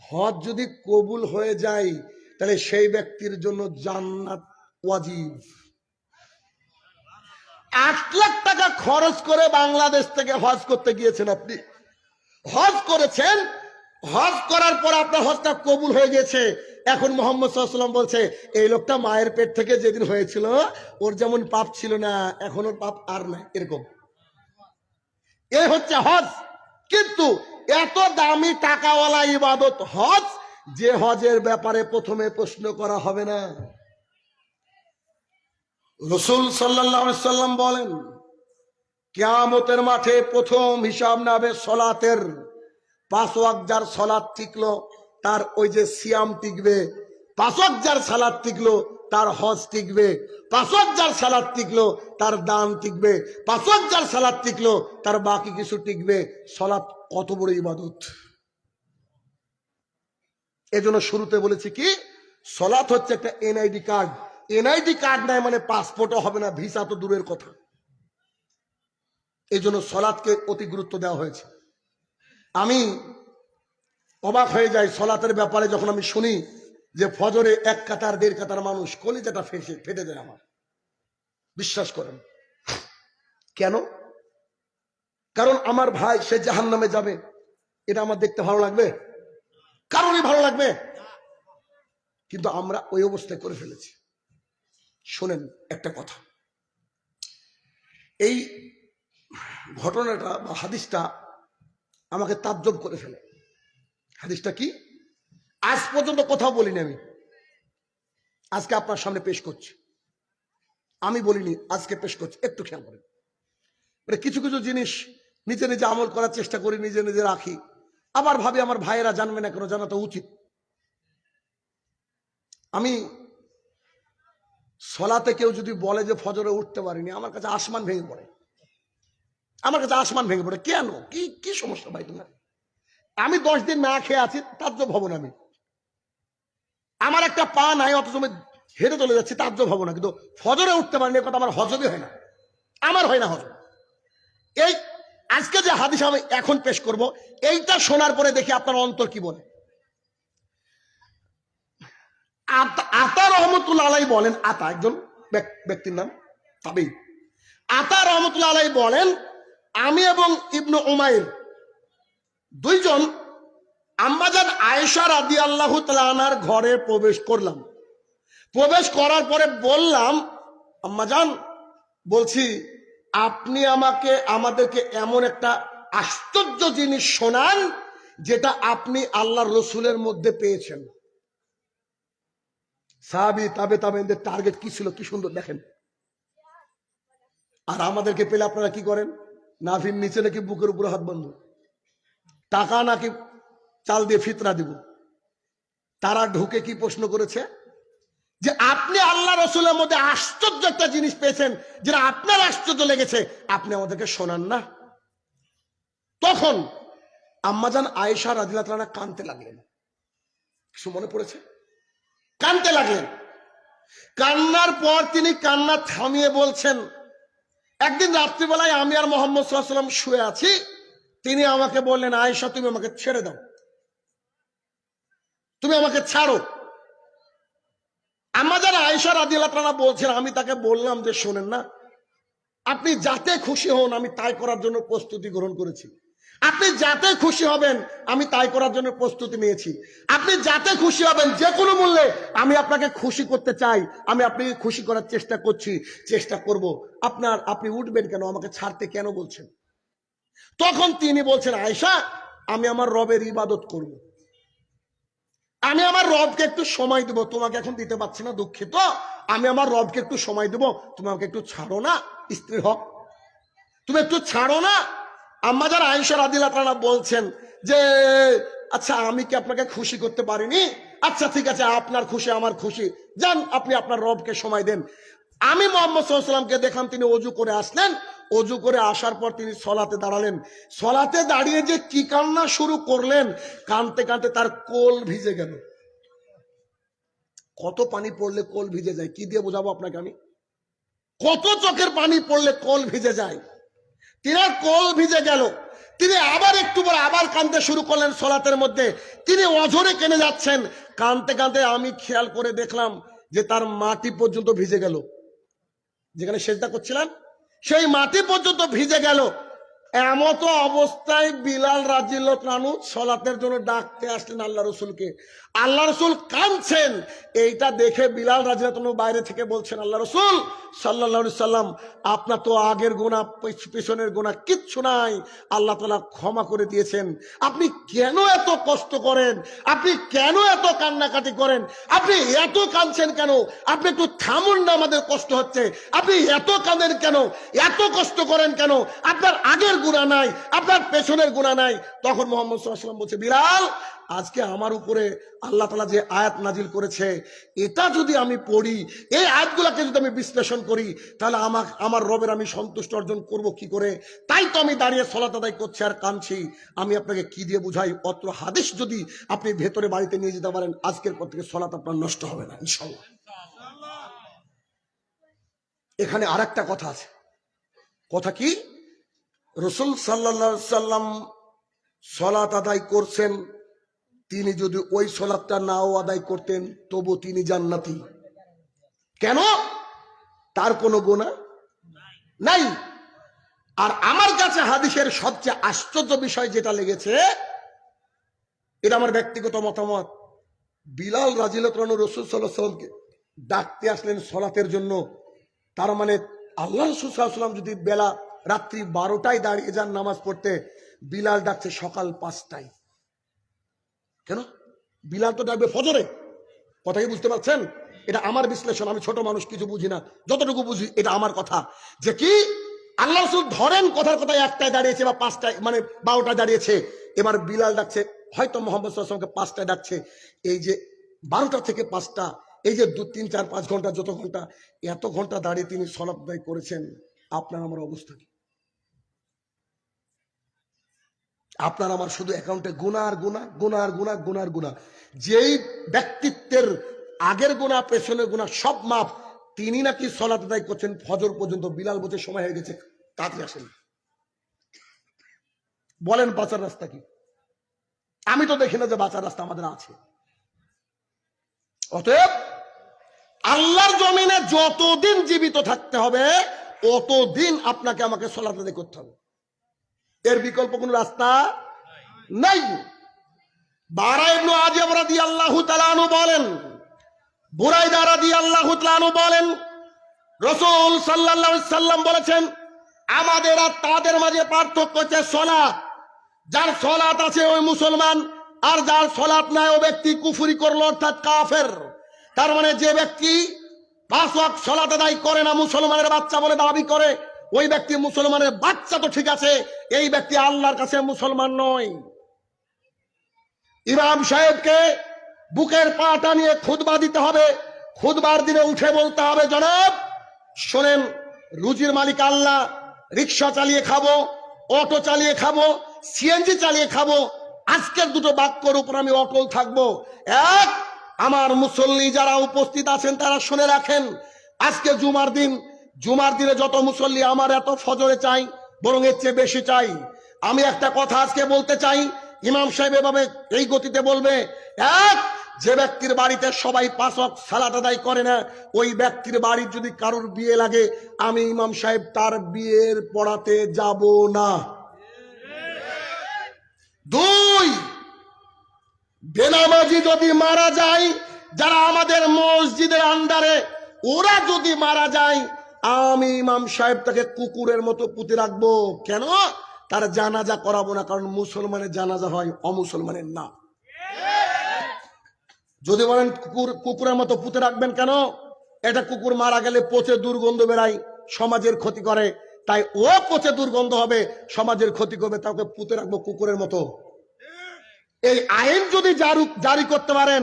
হজ যদি কবুল হয়ে যায়, তাহলে সেই ব্যক্তির জন্য জান্নাত ওয়াজিব। 8 লাখ টাকা খরচ করে বাংলাদেশ থেকে হজ করতে গিয়েছেন, আপনি হজ করেছেন, হজ করার পর আপনার হজটা কবুল হয়ে গেছে। এখন মুহাম্মদ সাল্লাল্লাহু আলাইহি ওয়াসাল্লাম বলছে, এই লোকটা মায়ের পেট থেকে যেদিন হয়েছিল, ওর যেমন পাপ ছিল না, এখন ওর পাপ আর নাই। এরকম এই হচ্ছে হজ। কিন্তু এত দামি টাকাওয়ালা ইবাদত হজ, যে হজের ব্যাপারে প্রথমে প্রশ্ন করা হবে না। রাসূল সাল্লাল্লাহু আলাইহি ওয়াসাল্লাম বলেন, কিয়ামতের মাঠে প্রথম হিসাব নেবে সালাতের। 5 ওয়াক্ত যার সালাত টিকলো, তার ওই যে সিয়াম টিকবে। 5 ওয়াক্ত যার সালাত টিকলো, তার হজ টিকবে। 5 ওয়াক্ত যার সালাত টিকলো, তার দান টিকবে। 5 ওয়াক্ত যার সালাত টিকলো, তার বাকি কিছু টিকবে। সালাত কত বড় ইবাদত! এজন্য শুরুতে বলেছি কি, সালাত হচ্ছে একটা এনআইডি কার্ড। এনআইডি কার্ড নাই মানে পাসপোর্টও হবে না, ভিসা তো দূরের কথা। এই জন্য সালাতকে অতি গুরুত্ব দেওয়া হয়েছে। আমি অবাক হয়ে যাই সলাতের ব্যাপারে যখন আমি শুনি যে ফজরে 1 কাতার 1.5 কাতার মানুষ, কলিজাটা ফেটে যায় আমার। বিশ্বাস করেন কেন? কারণ আমার ভাই সে জাহান্নামে যাবে, এটা আমার দেখতে ভালো লাগবে? কারণই ভালো লাগবে? কিন্তু আমরা ওই অবস্থায় করে ফেলেছি। শোনেন একটা কথা, এই ঘটনাটা বা হাদিসটা আমাকে তাজ্জব করে ফেলে। হাদিসটা কি? আজ পর্যন্ত কোথাও বলিনি আমি, আজকে আপনার সামনে পেশ করছি। আমি বলিনি, আজকে পেশ করছি। একটু খেয়াল করেন, কিছু কিছু জিনিস নিজে নিজে আমল করার চেষ্টা করি, নিজে নিজে রাখি, আবার ভাবি আমার ভাইয়েরা জানবে না কেন, জানা তো উচিত। আমি সলাতে কেউ যদি বলে যে ফজরে উঠতে পারিনি, আমার কাছে আসমান ভেঙে পড়ে। আমার কাছে আসমান ভেঙে পড়ে। কেন? কি কি সমস্যা ভাই তোমার? আমি 10 দিন না খেয়ে আছি, তাজ্জব হব না? আমি আমার একটা পা নাই, অথচ আমি হেঁটে চলে যাচ্ছি, তাজ্জব হব না? কিন্তু ফজরে উঠতে পারিনি কথা আমার হজমই হয় না, আমার হয় না হজম। এই আজকে যে হাদিস আমি এখন পেশ করব, এইটা শোনার পরে দেখি আপনার অন্তর কি বলে। আতা রহমতুল্লাহ আলাই বলেন, আতা একজন ব্যক্তির নাম, তবেই আতা রহমতুল্লাহ আলাই বলেন, আমি এবং ইবনু উমাইর দুইজন আম্মাজান আয়েশা রাদিয়াল্লাহু তাআলা আনহার ঘরে প্রবেশ করলাম। প্রবেশ করার পরে বললাম, আম্মাজান বলছি আপনি আমাদেরকে এমন একটা আশ্চর্য জিনিস শোনান যেটা আপনি আল্লাহর রসুলের মধ্যে পেয়েছেন। সাহাবী তাবেঈনদের টার্গেট কি ছিল, কি সুন্দর দেখেন। আর আমাদেরকে পেলে আপনারা কি করেন? নাভির নিচে নাকি বুকের উপরে হাত বন্ধ, টাকা নাকি চাল দিয়ে ফিতরা দিব। তারা ঢুকে কি প্রশ্ন করেছে যে আপনি আল্লাহ রসুলের মধ্যে আশ্চর্য একটা জিনিস পেয়েছেন, যেটা আপনার আশ্চর্য লেগেছে, আপনি আমাদেরকে শোনান না? তখন আম্মাজান আয়েশা রাদিয়াল্লাহু তাআলা কাঁদতে লাগলেন। কিছু মনে পড়েছে? কাঁদতে লাগলেন। কান্নার পর তিনি কান্না থামিয়ে বলছেন, একদিন রাত্রিবেলায় আমি আর মুহাম্মদ সাল্লাল্লাহু আলাইহি ওয়াসাল্লাম শুয়ে আছি, তিনি আমাকে বললেন, আয়েশা তুমি আমাকে ছেড়ে দাও, তুমি আমাকে ছাড়ো। আম্মাজান আয়েশা রাদিয়াল্লাহু তাআলা বলছেন, আমি তাকে বললাম যে শোনেন না, আপনি যাতে খুশি হন আমি তাই করার জন্য প্রস্তুতি গ্রহণ করেছি। আপনি যাতে খুশি হবেন আমি তাই করার জন্য প্রস্তুতি নিয়েছি। আপনি যাতে খুশি হবেন, যে কোনো মূল্যে আমি আপনাকে খুশি করতে চাই, আমি আপনাকে খুশি করার চেষ্টা করছি, চেষ্টা করব। আপনি উঠবেন কেন? আমাকে ছাড়তে কেন বলছেন? তখন তিনি বলছেন, আয়েশা আমি আমার রবের ইবাদত করব, আমি আমার রবকে একটু সময় দেব, তোমাকে এখন দিতে পারছি না, দুঃখিত। আমি আমার রবকে একটু সময় দেব, তুমি আমাকে একটু ছাড়ো না, স্ত্রী হক, তুমি একটু ছাড়ো না। আম্মাজান আয়েশা রাদিয়াল্লাহু তাআলা বলছেন যে আচ্ছা আমি কি আপনাকে খুশি করতে পারিনি? আচ্ছা ঠিক আছে, আপনার খুশি আমার খুশি, যান আপনি আপনার রবকে সময় দেন। আমি মুহাম্মদ সাল্লাল্লাহু আলাইহি ওয়াসাল্লামকে দেখলাম তিনি ওযু করে আসলেন। ওযু করে আসার পর তিনি সলাতে দাঁড়ালেন। সলাতে দাঁড়িয়ে যে কি কান্না শুরু করলেন, কাঁদতে কাঁদতে তার কোল ভিজে গেল। কত পানি পড়লে কোল ভিজে যায়, কি দিয়ে বোঝাবো আপনাকে আমি? কত চোখের পানি পড়লে কোল ভিজে যায়। তিনার কোল ভিজে গেল। তিনি আবার একটু পরে আবার কাঁদতে শুরু করলেন সলাতের মধ্যে। তিনি অঝরে কেঁদে যাচ্ছেন। কাঁদতে কাঁদতে আমি খেয়াল করে দেখলাম যে তার মাটি পর্যন্ত ভিজে গেল, যেখানে সেজদা করছিলেন সেই মাটি পর্যন্ত ভিজে গেল। এমতো অবস্থায় বিলাল রাদিয়াল্লাহু আনহু সলাতের জন্য ডাকতে আসলেন আল্লাহ রসুলকে। আল্লাহ রসুল কাঁদছেন, এইটা দেখে বিলাল রাদিয়াল্লাহু আনহু বাইরে থেকে বলছেন, আল্লাহ রসুল সাল্লাল্লাহু আলাইহি সাল্লাম আপনার তো আগের গুনাহ পিছনের গুনাহ কিচ্ছু নাই, আল্লাহ তাআলা ক্ষমা করে দিয়েছেন। আপনি কেন এত কষ্ট করেন? আপনি কেন এত কান্নাকাটি করেন? আপনি এত কাঁদছেন কেন? আপনি একটু থামুন না, আমাদের কষ্ট হচ্ছে। আপনি এত কাঁদেন কেন? এত কষ্ট করেন কেন? আপনার আগের গুনাহ নাই, আপনার পেছনের গুনাহ নাই। তখন মুহাম্মদ সাল্লাল্লাহু আলাইহি ওয়াসাল্লাম বলছে, বিলাল আজকে আমার উপরে আল্লাহ তাআলা যে আয়াত নাজিল করেছে, এটা যদি আমি পড়ি, এই আয়াতগুলোকে যদি আমি বিশ্লেষণ করি, তাহলে আমার রবের আমি সন্তুষ্ট অর্জন করব কি করে? তাই তো আমি দাঁড়িয়ে সালাত আদায় করছি আর কাঁদছি। আমি আপনাকে কি দিয়ে বুঝাই? অত্র হাদিস যদি আপনি ভেতরে বাড়িতে নিয়ে যেতে পারেন, আজকের পর থেকে সালাত আপনার নষ্ট হবে না ইনশাআল্লাহ। এখানে আরেকটা কথা আছে। কথা কি? রাসূল সাল্লাল্লাহু আলাইহি সাল্লাম সলাত আদায় করছেন, তিনি যদি ওই সলাতটা নাও আদায় করতেন তবু তিনি জান্নাতি। কেন? তার কোনো গুনাহ নাই। আর আমার কাছে হাদিসের সবচেয়ে আশ্চর্য বিষয় যেটা লেগেছে, এটা আমার ব্যক্তিগত মতামত, বিলাল রাদিয়াল্লাহু তাআলা রাসূল সাল্লাল্লাহু আলাইহি ওয়াসাল্লামকে ডাকতে আসলেন সলাতের জন্য। তার মানে আল্লাহ রাসূল সাল্লাল্লাহু আলাইহি ওয়াসাল্লাম যদি বেলা রাত্রি 12টায় দাঁড়িয়ে যান নামাজ পড়তে, বিলাল ডাকছে সকাল 5টায়। কেন? বিলাল তো ডাকবে ফজরে। কথা কি বুঝতে পারছেন? এটা আমার বিশ্লেষণ, আমি ছোট মানুষ, কিছু বুঝি না, যতটুকু বুঝি এটা আমার কথা। যে কি আল্লাহ রাসূল ধরেন কথার কথা 1টায় দাঁড়িয়েছে বা 5টায়, মানে 12টায় দাঁড়িয়েছে, এবার বিলাল ডাকছে, হয়তো মোহাম্মদ সাল্লাল্লাহু আলাইহি ওয়াসাল্লামকে 5টায় ডাকছে। এই যে 12টা থেকে 5টা, এই যে 2, 3, 4, 5 ঘন্টা, যত ঘন্টা, এত ঘন্টা দাঁড়িয়ে তিনি সালাত আদায় করেছেন। আপনার আমার অবস্থা কি? আপনার আমার শুধু অ্যাকাউন্টে গুনার গুনাহ, গুনার গুনাহ, গুনার গুনাহ। যেই ব্যক্তিত্বের আগের গুনাহ পেছনের গুনাহ সব মাপ, তিনি নাকি সালাত আদায় করছেন ফজর পর্যন্ত। বিলাল বলছে সময় হয়ে গেছে, তাড়াতাড়ি আসেন। বলেন বাঁচার রাস্তা কি? আমি তো দেখি না যে বাঁচার রাস্তা আমাদের আছে। অতএব আল্লাহর জমিনে যতদিন জীবিত থাকতে হবে ততদিন আপনাকে আমাকে সালাত আদায় করতে হবে, এর বিকল্প কোন রাস্তা নাই। বারা ইবনে আযিব রাদিয়াল্লাহু তাআলা আনহু বলেন, বুরাইদা রাদিয়াল্লাহু তাআলা আনহু বলেন, রাসূল সাল্লাল্লাহু আলাইহি সাল্লাম বলেছেন, আমাদের আর তাদের মাঝে পার্থক্য হচ্ছে সালাত। যার সালাত আছে ওই মুসলমান, আর যার সালাত নাই ও ব্যক্তি কুফরি করলো, অর্থাৎ কাফের। তার মানে যে ব্যক্তি 5 ওয়াক্ত সালাত আদায় করে না, মুসলমানের বাচ্চা বলে দাবি করে, ওই ব্যক্তি মুসলমানের বাচ্চা তো ঠিক আছে, এই ব্যক্তি আল্লাহর কাছে মুসলমান নয়। ইমাম সাহেবকে বুকের পাটা নিয়ে খুতবা দিতে হবে, খুতবার দিনে উঠে বলতে হবে, জনাব শোনেন, রুজির মালিক আল্লাহ, রিক্সা চালিয়ে খাবো, অটো চালিয়ে খাবো, সিএনজি চালিয়ে খাবো, আজকের দুটো বাক্যর উপর আমি অটল থাকবো। এক, আমার মুসল্লি যারা উপস্থিত আছেন তারা শুনে রাখেন, আজকে জুমার দিন, জুমার দিনে যত মুসল্লি আমার এত ফজরে চাই, বরং এর চেয়ে বেশি চাই। আমি একটা কথা আজকে বলতে চাই, ইমাম সাহেব এভাবে এই গতিতে বলবে, এক, যে ব্যক্তির বাড়িতে সবাই 5 ওয়াক্ত সালাত আদায় করে না, ওই ব্যক্তির বাড়ির যদি কারোর বিয়ে লাগে, আমি ইমাম সাহেব তার বিয়ের পড়াতে যাব না। 2, বেনামাজি যদি মারা যায়, যারা আমাদের মসজিদের আন্ডারে, ওরা যদি মারা যায়, আমি ইমাম সাহেব তাকে কুকুরের মতো পুঁতে রাখবো। কেন? তার জানাজা করাবো না, কারণ মুসলমানের জানাজা হয়, অমুসলমানের না। যদি বলেন কুকুরের মতো পুঁতে রাখবেন কেন? এটা কুকুর মারা গেলে পচে দুর্গন্ধ বেরায়, সমাজের ক্ষতি করে, তাই ও পচে দুর্গন্ধ হবে, সমাজের ক্ষতি করবে, তাকে পুঁতে রাখবো কুকুরের মতো। এই আইন যদি জারি করতে পারেন,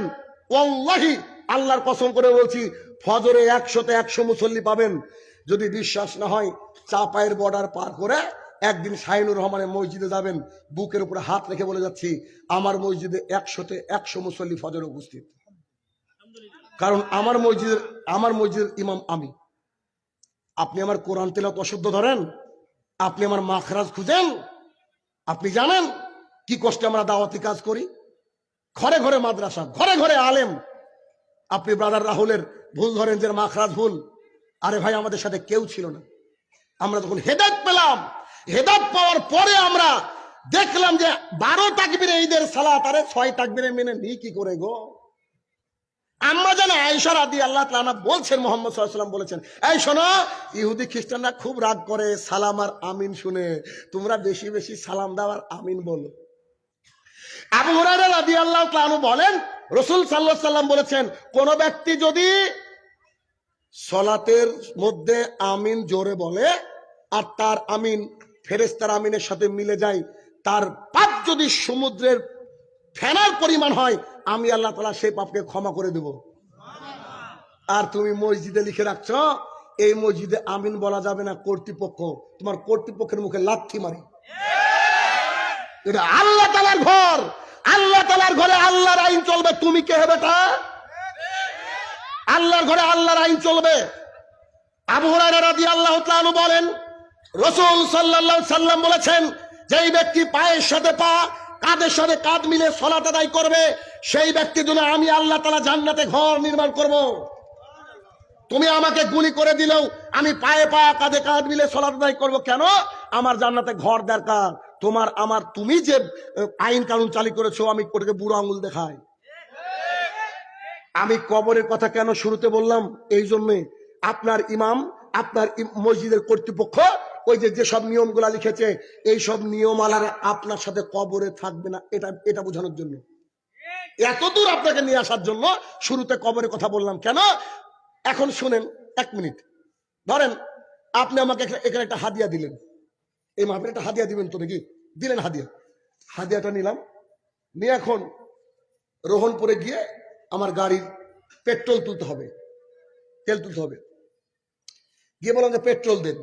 ওয়াল্লাহি আল্লাহর কসম করে বলছি, ফজরে 100তে 100 মুসল্লি পাবেন। যদি বিশ্বাস না হয়, চাপায়ের বর্ডার পার করে একদিন শাহিনুর রহমানের মসজিদে যাবেন, বুকের উপরে হাত রেখে বলে যাচ্ছি, আমার মসজিদে 100তে 100 মুসল্লি ফজরে উপস্থিত। কারণ আমার মসজিদের ইমাম আমি। আপনি আমার কোরআন তেলাওয়াত অশুদ্ধ ধরেন, আপনি আমার মাখরাজ খুঁজেন, আপনি জানেন কি কষ্টে আমরা দাওয়াতি কাজ করি। ঘরে ঘরে মাদ্রাসা, ঘরে ঘরে আলেম। আপনি ব্রাদার রাহুলের ভুল ধরেন যে মাখরাজ ভুল, আরে ভাই আমাদের সাথে কেউ ছিল না। আমরা যখন হেদায়েত পেলাম, হেদায়েত পাওয়ার পরে আমরা দেখলাম যে 12 তাকবীরে ঈদের সালাত, আরে 6 তাকবীরে মেনে নি কি করে গো। আম্মা জান আয়েশা রাদিয়াল্লাহু তাআলা বলছেন, মুহাম্মদ সাল্লাল্লাহু আলাইহি ওয়াসাল্লাম বলেছেন, এই শোনো, ইহুদি খ্রিস্টানরা খুব রাগ করে সালাম আর আমিন শুনে, তোমরা বেশি বেশি সালাম দাও আর আমিন বলো। আবু হুরায়রা রাদিয়াল্লাহু তাআলা আনহু বলেন, রাসূল সাল্লাল্লাহু আলাইহি ওয়াসাল্লাম বলেছেন, কোন ব্যক্তি যদি সালাতের মধ্যে আমিন জোরে বলে আর তার আমিন ফেরেশতার আমিনের সাথে মিলে যায়, তার পাপ যদি সমুদ্রের ফেনার পরিমাণ হয়, আমি আল্লাহ তাআলা সেই পাপকে ক্ষমা করে দেব। আর তুমি মসজিদে লিখে রাখছো, এই মসজিদে আমিন বলা যাবে না, কর্তৃপক্ষ, তোমার কর্তৃপক্ষের মুখে লাথি মারি। এটা আল্লাহ তাআলার ঘর, আল্লাহ তাআলার ঘরে আল্লাহর আইন চলবে। তুমি কে হবে তা? আল্লাহর ঘরে আল্লাহর আইন চলবে। আবু হুরায়রা রাদিয়াল্লাহু তাআলা আনহু বলেন, রাসূল সাল্লাল্লাহু আলাইহি সাল্লাম বলেছেন, যেই ব্যক্তি পায়ের সাথে পা, কাঁধের সাথে কাঁধ মিলে সালাত আদায় করবে, সেই ব্যক্তির জন্য আমি আল্লাহ তাআলা জান্নাতে ঘর নির্মাণ করব। তুমি আমাকে গুলি করে দিলেও আমি পায়ে পায়ে কাঁধে কাঁধ মিলে সালাত আদায় করব। কেন? আমার জান্নাতে ঘর দরকার। তোমার আমার তুমি যে আইন কানুন চালু করেছো, আমি কোর্টকে বুড়ো আঙুল দেখাই। আমি কবরের কথা কেন শুরুতে বললাম? এই জন্যে আপনার ইমাম, আপনার মসজিদের কর্তৃপক্ষ ওই যে সব নিয়মগুলা লিখেছে, এই সব নিয়ম আলাদা আপনার সাথে কবরে থাকবে না, এটা বোঝানোর জন্য, এতদূর আপনাকে নিয়ে আসার জন্য শুরুতে কবরের কথা বললাম। কেন? এখন শুনেন, 1 মিনিট। ধরেন আপনি আমাকে এখানে একটা হাদিয়া দিলেন, এই মাহফিলে একটা হাদিয়া দিবেন তো নাকি? দিলেন হাদিয়া, হাদিয়াটা নিলাম, নিয়ে এখন রোহনপুরে গিয়ে আমার গাড়ির পেট্রোল তুলতে হবে, তেল তুলতে হবে। গিয়ে বললাম যে পেট্রোল দেন,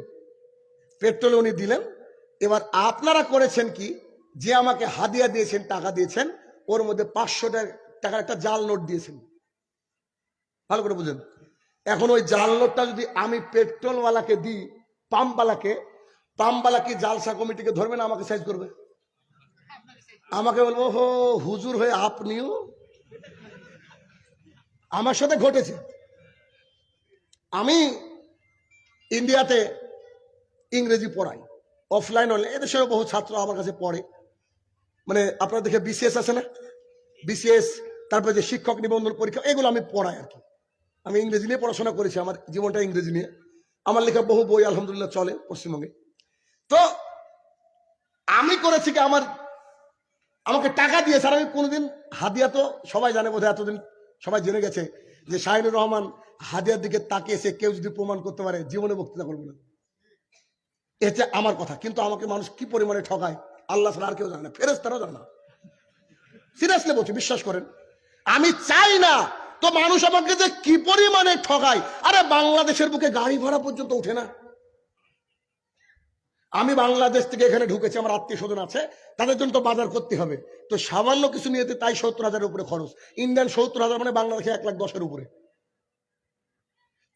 পেট্রোল উনি দিলেন। এবার আপনারা করেছেন কি, যে আমাকে হাদিয়া দিয়েছেন, টাকা দিয়েছেন, ওর মধ্যে 500 টাকার একটা জাল নোট দিয়েছেন। ভালো করে বুঝেন। এখন ওই জাল নোটটা যদি আমি পেট্রোলওয়ালাকে দিই, পাম্পওয়ালা কি জালসা কমিটিকে ধরবে না আমাকে সাইজ করবে? আমাকে বলবো, হো হুজুর হয়ে আপনিও। আমার সাথে ঘটেছে। আমি ইন্ডিয়াতে ইংরেজি পড়াই, অফলাইন অনলাইন, এদেশেরও বহু ছাত্র আমার কাছে পড়ে। মানে আপনারা দেখে বিসিএস আছে না, বিসিএস, তারপরে যে শিক্ষক নিবন্ধন পরীক্ষা, এগুলো আমি পড়াই আর কি। আমি ইংরেজি নিয়ে পড়াশোনা করেছি, আমার জীবনটা ইংরেজি নিয়ে। আমার লেখা বহু বই আলহামদুলিল্লাহ চলে পশ্চিমবঙ্গে। তো আমি করেছি কি, আমাকে টাকা দিয়েছে। আর আমি কোনোদিন হাদিয়া, তো সবাই জানে বোধহয়, এতদিন সবাই জেনে গেছে যে শাহিনুর রহমান হাদিয়ার দিকে তাকিয়েছে, কেউ যদি প্রমাণ করতে পারে জীবনে বক্তৃতা করবে না। এটা আমার কথা। কিন্তু আমাকে মানুষ কি পরিমাণে ঠকায় আল্লাহ ছাড়া আর কেউ জানে না, ফেরেশতারাও জানে না। সিরিয়াসলি বলছি, বিশ্বাস করেন। আমি চাই না তো মানুষ আমাকে যে কি পরিমাণে ঠকায়। আরে বাংলাদেশের বুকে গাড়ি ভাড়া পর্যন্ত উঠে না। আমি বাংলাদেশ থেকে এখানে ঢুকেছি, আমার আত্মীয় স্বজন আছে, তাদের জন্য তো বাজার করতে হবে। তো সামান্য কিছু নিয়ে তাই 70,000-এর উপরে খরচ। ইন্ডিয়ান 70,000 মানে বাংলাদেশে 1,10,000-এর উপরে।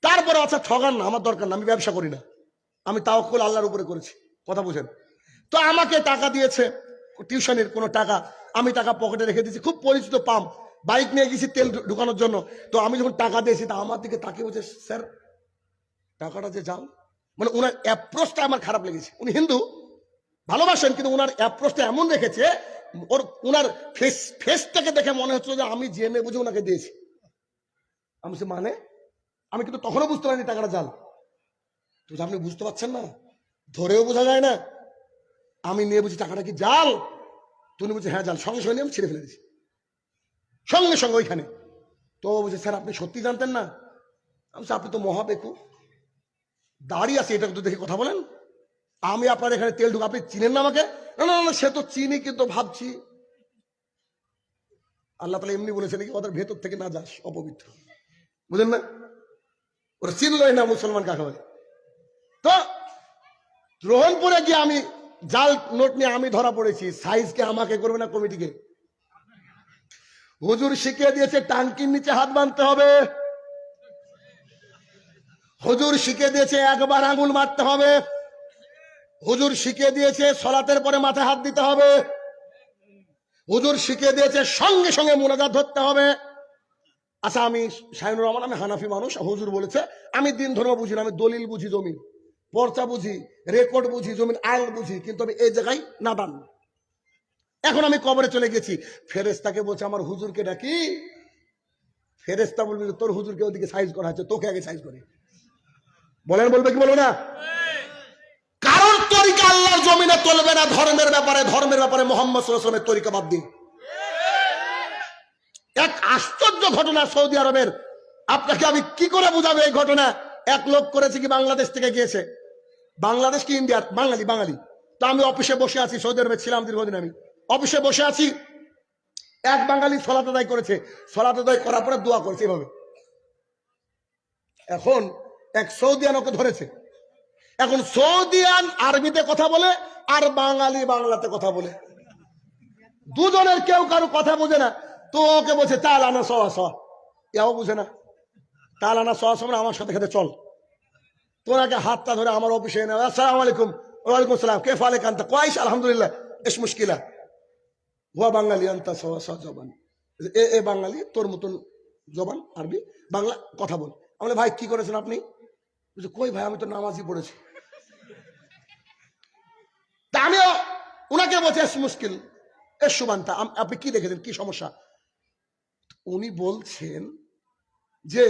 তারপরে আচ্ছা ঠগান না, আমার দরকার না, আমি ব্যবসা করি না, আমি তাওয়াক্কুল আল্লাহর উপরে করেছি। কথা বুঝেন? তো আমাকে টাকা দিয়েছে, টিউশনের কোনো টাকা, আমি টাকা পকেটে রেখে দিয়েছি। খুব পরিচিত পাম্প, বাইক নিয়ে গেছি তেল ঢুকানোর জন্য। তো আমি যখন টাকা দিয়েছি, তা আমার দিকে তাকিয়ে বলছে, স্যার টাকাটা যে যাও। মানে ওনার অ্যাপ্রোচটা আমার খারাপ লেগেছে। উনি হিন্দু, ভালোবাসেন, কিন্তু ওনার অ্যাপ্রোচটা এমন রেখেছে, ওনার ফেসটাকে দেখে মনে হচ্ছে যে আমি জেনে বুঝে ওনাকে দিয়েছি। আমি মানে আমি কিন্তু তখনও বুঝতে পারিনি টাকাটা জাল। তো আপনি বুঝতে পারছেন না, ধরেও বোঝা যায় না। আমি নিয়ে বুঝি টাকাটা কি জাল। তুমি বুঝি হ্যাঁ জাল। সঙ্গে সঙ্গে আমি ছিঁড়ে ফেলে দিয়েছি, সঙ্গে সঙ্গে ওইখানে। তো বলছে, স্যার আপনি সত্যি জানতেন না? আমি আপনি তো মহাবেকু, দাঁড়িয়ে আছে, এটা তো দেখে কথা বলেন। আমি আপনার এখানে তেল ঢুক, আপনি চিনেন না আমাকে? না না না, সে তো চিনি, কিন্তু ভাবছি। আল্লাহ তাআলা এমনি বলেছে নাকি, ওদের ভেতর থেকে না যাস, অপবিত্র। বুঝলেন না? ওরা চিনলই না মুসলমান কাকে বলে। তো রোহনপুরে গিয়ে আমি জাল নোট নিয়ে আমি ধরা পড়েছি। সাইজকে আমাকে করবে না, কমিটিকে। হুজুর শিখিয়ে দিয়েছে টাঙ্কির নিচে হাত বাঁধতে হবে। হুজুর শিখিয়ে দিয়েছে একবার আঙুল মারতে হবে। হুজুর শিখিয়ে দিয়েছে সালাতের পরে মাথায় হাত দিতে হবে। হুজুর শিখিয়ে দিয়েছে সঙ্গে সঙ্গে মুনাজাত ধরতে হবে। আচ্ছা, আমি শাহিনুর রহমান, আমি হানাফি মানুষ। হুজুর বলেছে, আমি দিন ধর্ম বুঝি না, আমি দলিল বুঝি, জমিন পর্চা বুঝি, রেকর্ড বুঝি, জমিন আইন বুঝি, কিন্তু আমি এই জায়গায় নাদান। এখন আমি কবরে চলে গেছি, ফেরেশতাকে বলছে আমার হুজুরকে ডাকি। ফেরেশতা বলবে, তোর হুজুরকে ওদিকে সাইজ করা হচ্ছে, তোকে আগে সাইজ করে। বলেন, বলবে কি বলবো না? কারণ তরিকা আল্লাহর জমিনে চলবে না। ধর্মের ব্যাপারে মুহাম্মদ সাল্লাল্লাহু আলাইহি ওয়াসাল্লামের তরিকা বাদ দিন। এক আশ্চর্য ঘটনা সৌদি আরবের, আপনাকে আমি কি করে বুঝাবো এই ঘটনা। এক লোক করেছে কি, বাংলাদেশ থেকে গিয়েছে। বাংলাদেশ কি ইন্ডিয়ার? বাঙালি। তো আমি অফিসে বসে আছি, সৌদি আরবে ছিলাম দীর্ঘদিন। আমি অফিসে বসে আছি, এক বাঙালি সালাত আদায় করেছে। সালাত আদায় করার পরে দোয়া করেছে এভাবে। এখন এক সৌদিয়ান ওকে ধরেছে। এখন সৌদিয়ান আরবিতে কথা বলে, আর বাঙালি বাংলাতে কথা বলে। দুজনের কেউ কারো কথা বোঝে না। তো ওকে বলছে তাল আনা সওয়া সওয়া, এও বুঝে না। তাল আনা সওয়া সওয়া, আমার সাথে সাথে চল। তোনাকে হাতটা ধরে আমার অফিসে এনে, আসসালামু আলাইকুম। ওয়ালাইকুম আসসালাম, কেফ আলাইক আনতা? কয়েস আলহামদুলিল্লাহ। এস মুশকিলা? হুয়া বাঙালি আন্তা জবান, এ বাঙালি তোর মতন জবান আরবি বাংলা কথা বল। আমরা ভাই কি করেছেন আপনি? কই ভাই আমি তো নামাজই পড়েছি। তা আমিও উনাকে বলছি এস মুশকিল এস সুবান্তা, আপনি কি দেখেছেন, কি সমস্যা? উনি বলছেন যে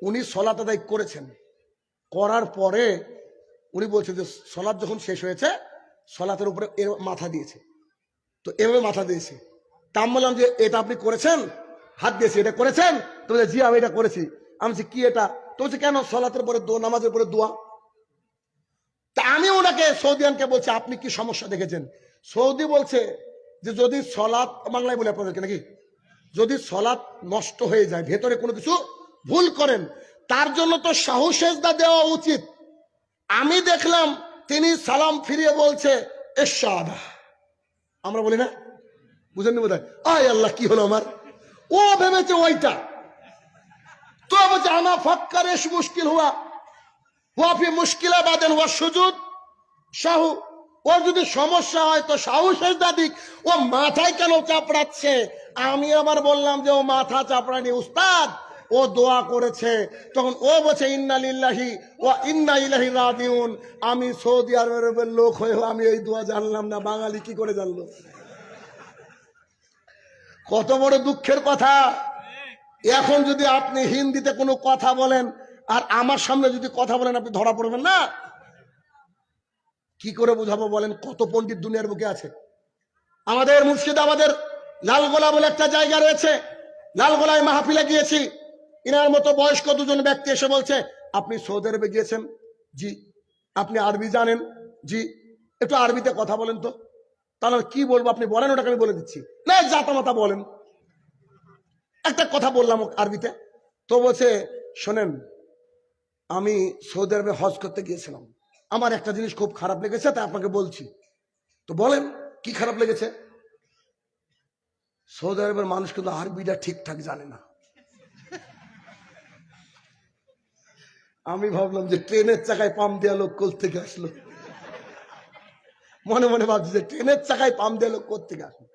উনি সলাত আদায় করেছেন, করার পরে উনি বলছেন যে সলাৎ যখন শেষ হয়েছে সলাতের উপরে মাথা দিয়েছে, তো এভাবে মাথা দিয়েছে। তা আমি বললাম যে এটা আপনি করেছেন, হাত দিয়েছি, এটা করেছেন? তো বলে জি আমি এটা করেছি। আমি বলছি কি এটা? তো বলছে কেন, সলাতের পরে দোয়া, নামাজের পরে দোয়া। তা আমি ওনাকে সৌদিয়ানকে বলছি আপনি কি সমস্যা দেখেছেন? সৌদি বলছে যে যদি সলাৎ, বাংলায় বলে আপনাদেরকে নাকি, যদি সলাৎ নষ্ট হয়ে যায়, ভেতরে কোনো কিছু ভুল করেন, তার জন্য তো সাহু সেজদা দেওয়া উচিত। আমি দেখলাম তিনি সালাম ফিরিয়ে বলছে এরশাদা, আমরা বলি না, বুঝেননি বোধ হয়, আয় আল্লাহ কি হলো আমার, ও ভেবেছে ওইটা। তো বলছে আনা ফাক্কার এস মুশকিল হুয়া হুয়াফি মুশকিলা বাদেন হুয়া সুজুদ শাহু, ও যদি সমস্যা হয় তো শাহু সেজদা দিক, ও মাথায় কেন চাপড়াচ্ছে? আমি আবার বললাম যে ও মাথা চাপড়ানি উস্তাদ, ও দোয়া করেছে। তখন ও বলছে ইন্না লিল্লাহি ওয়া ইন্না ইলাইহি রাজিউন, আমি সৌদি আরবের লোক হয়েও আমি এই দোয়া জানলাম না, বাঙালি কি করে জানলো? কত বড় দুঃখের কথা। এখন যদি আপনি হিন্দিতে কোনো কথা বলেন আর আমার সামনে যদি কথা বলেন, আপনি ধরা পড়বেন না? কি করে বুঝাবো বলেন? কত পণ্ডিত দুনিয়ার বুকে আছে। আমাদের মুর্শিদাবাদের লালগোলা বলে একটা জায়গা রয়েছে, লালগোলায় মাহফিলে গিয়েছি, ইনার মতো বয়স্ক দুজন ব্যক্তি এসে বলছে আপনি সৌদি আরবে গিয়েছেন? জি। আপনি আরবি জানেন? জি। একটু আরবিতে কথা বলেন তো। তাহলে কি বলবো, আপনি বলেন, ওটাকে আমি বলে দিচ্ছি। না জাতামাতা বলেন। একটা কথা বললাম আরবিতে, তো বলছে শোনেন আমি সৌদি আরবে হজ করতে গিয়েছিলাম, আমার একটা জিনিস খুব খারাপ লেগেছে, তাই আপনাকে বলছি। তো বলেন কি খারাপ লেগেছে? সৌদি আরবের মানুষ কিন্তু আরবিটা ঠিকঠাক জানে না। আমি ভাবলাম যে ট্রেনের চাকায় পাম দেওয়া লোক কোথা থেকে আসলো, মনে মনে ভাবছি যে ট্রেনের চাকায় পাম দেওয়া লোক কোথা থেকে আসলো।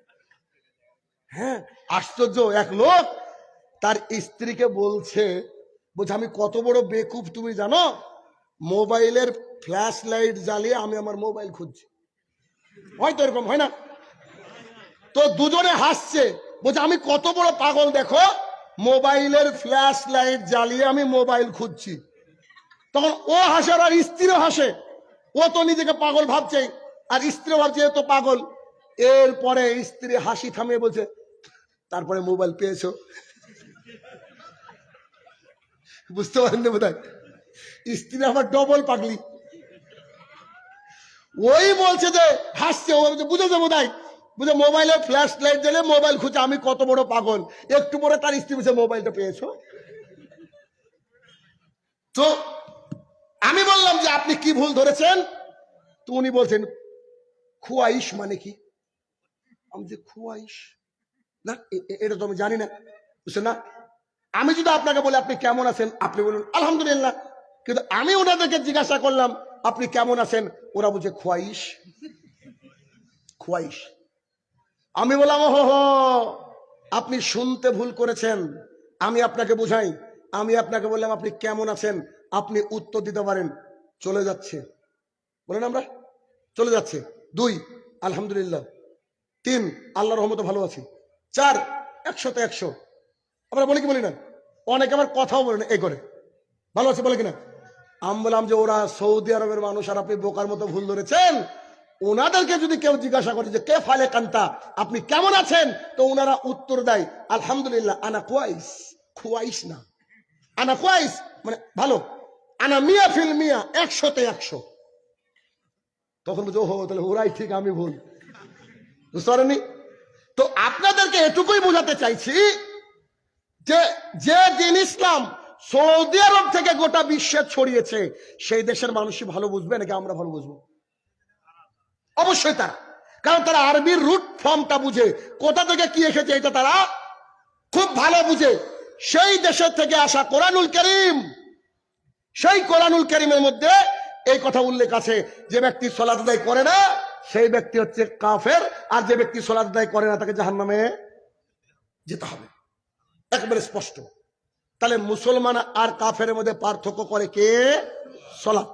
হ্যাঁ, আশ্চর্য। এক লোক তার স্ত্রীকে বলছে আমি কত বড় বেকুব তুমি জানো, মোবাইলের ফ্ল্যাশ লাইট জ্বালিয়ে আমি আমার মোবাইল খুঁজছি। হয়তো এরকম হয় না? তো দুজনে হাসছে, বলছে আমি কত বড় পাগল দেখো, মোবাইলের ফ্ল্যাশ লাইট জ্বালিয়ে আমি মোবাইল খুঁজছি। তখন ও হাসে আর স্ত্রীও হাসে, ও তো নিজেকে পাগল ভাবছে আর স্ত্রী ভাবছে এ তো পাগল। এরপরে স্ত্রী হাসি থামিয়ে বলছে তারপরে মোবাইল পেয়েছো? বুঝতে পারেন বোধ হয় স্ত্রী আমার ডবল পাগলি। ওই বলছে যে হাসছে, ও বুঝেছে বোধ হয়, বুঝে মোবাইলের ফ্ল্যাশ লাইট জ্বালিয়ে মোবাইল খুঁজে আমি কত বড় পাগল। একটু পরে তার স্ত্রী বলছে মোবাইলটা পেয়েছো? তো আমি বললাম যে আপনি কি ভুল ধরেছেন? তো উনি বলছেন খুয়াইশ মানে কি? আমি যে খুয়াইশ না, এটা তো আমি জানি না। বুঝছেন না? আমি যদি আপনাকে বলি আপনি কেমন আছেন, আপনি বলুন আলহামদুলিল্লাহ, কিন্তু আমি ওনাদেরকে জিজ্ঞাসা করলাম আপনি কেমন আছেন, ওরা বলছে খুয়াইশ খুয়াইশ। আমি বললাম হো হো, আপনি শুনতে ভুল করেছেন, আমি আপনাকে বুঝাই। আমি আপনাকে বললাম আপনি কেমন আছেন, আপনি উত্তর দিতে পারেন চলে যাচ্ছে, বলেন আমরা চলে যাচ্ছে। 2 আলহামদুলিল্লাহ, 3 আল্লাহর রহমতে ভালো আছি, 4 100তে 100। আমরা বলি কি বলি না? অনেকে আমার কথাও বলে না, এই করে ভালো আছে বলে কিনা। আমি বললাম যে ওরা সৌদি আরবের মানুষ আর আপনি বোকার মতো ভুল ধরেছেন। ওনাদেরকে যদি কেউ জিজ্ঞাসা করে যে কে ফালে কান্তা, আপনি কেমন আছেন, তো ওনারা উত্তর দেয় আলহামদুলিল্লাহ আনা কুয়াইস। খুয়াইস না, আনা কুয়াইস মানে ভালো, আনা মিয়া ফিল মিয়া, 100তে 100। তখন বলছে ওহো তাহলে ওরাই ঠিক আমি ভুল। বুঝতে পারেননি? তো আপনাদেরকে এটুকুই বোঝাতে চাইছি যে যে দিন ইসলাম সৌদি আরব থেকে গোটা বিশ্বে ছড়িয়েছে, সেই দেশের মানুষই ভালো বুঝবে নাকি আমরা ভালো বুঝবো? অবশ্যই তারা, কারণ তারা আরবির রুট ফর্মটা বুঝে, কোথা থেকে কি এসেছে এটা তারা খুব ভালো বুঝে। সেই দেশের থেকে আসা কোরআনুল কারীম, সেই কোরআনুল কারীমের মধ্যে এই কথা উল্লেখ আছে যে ব্যক্তি সালাত আদায় করে না সেই ব্যক্তি হচ্ছে কাফের। আর যে ব্যক্তি সালাত আদায় করে না তাকে জাহান্নামে যেতে হবে, একেবারে স্পষ্ট। তাহলে মুসলমান আর কাফের মধ্যে পার্থক্য করে কে? সালাত।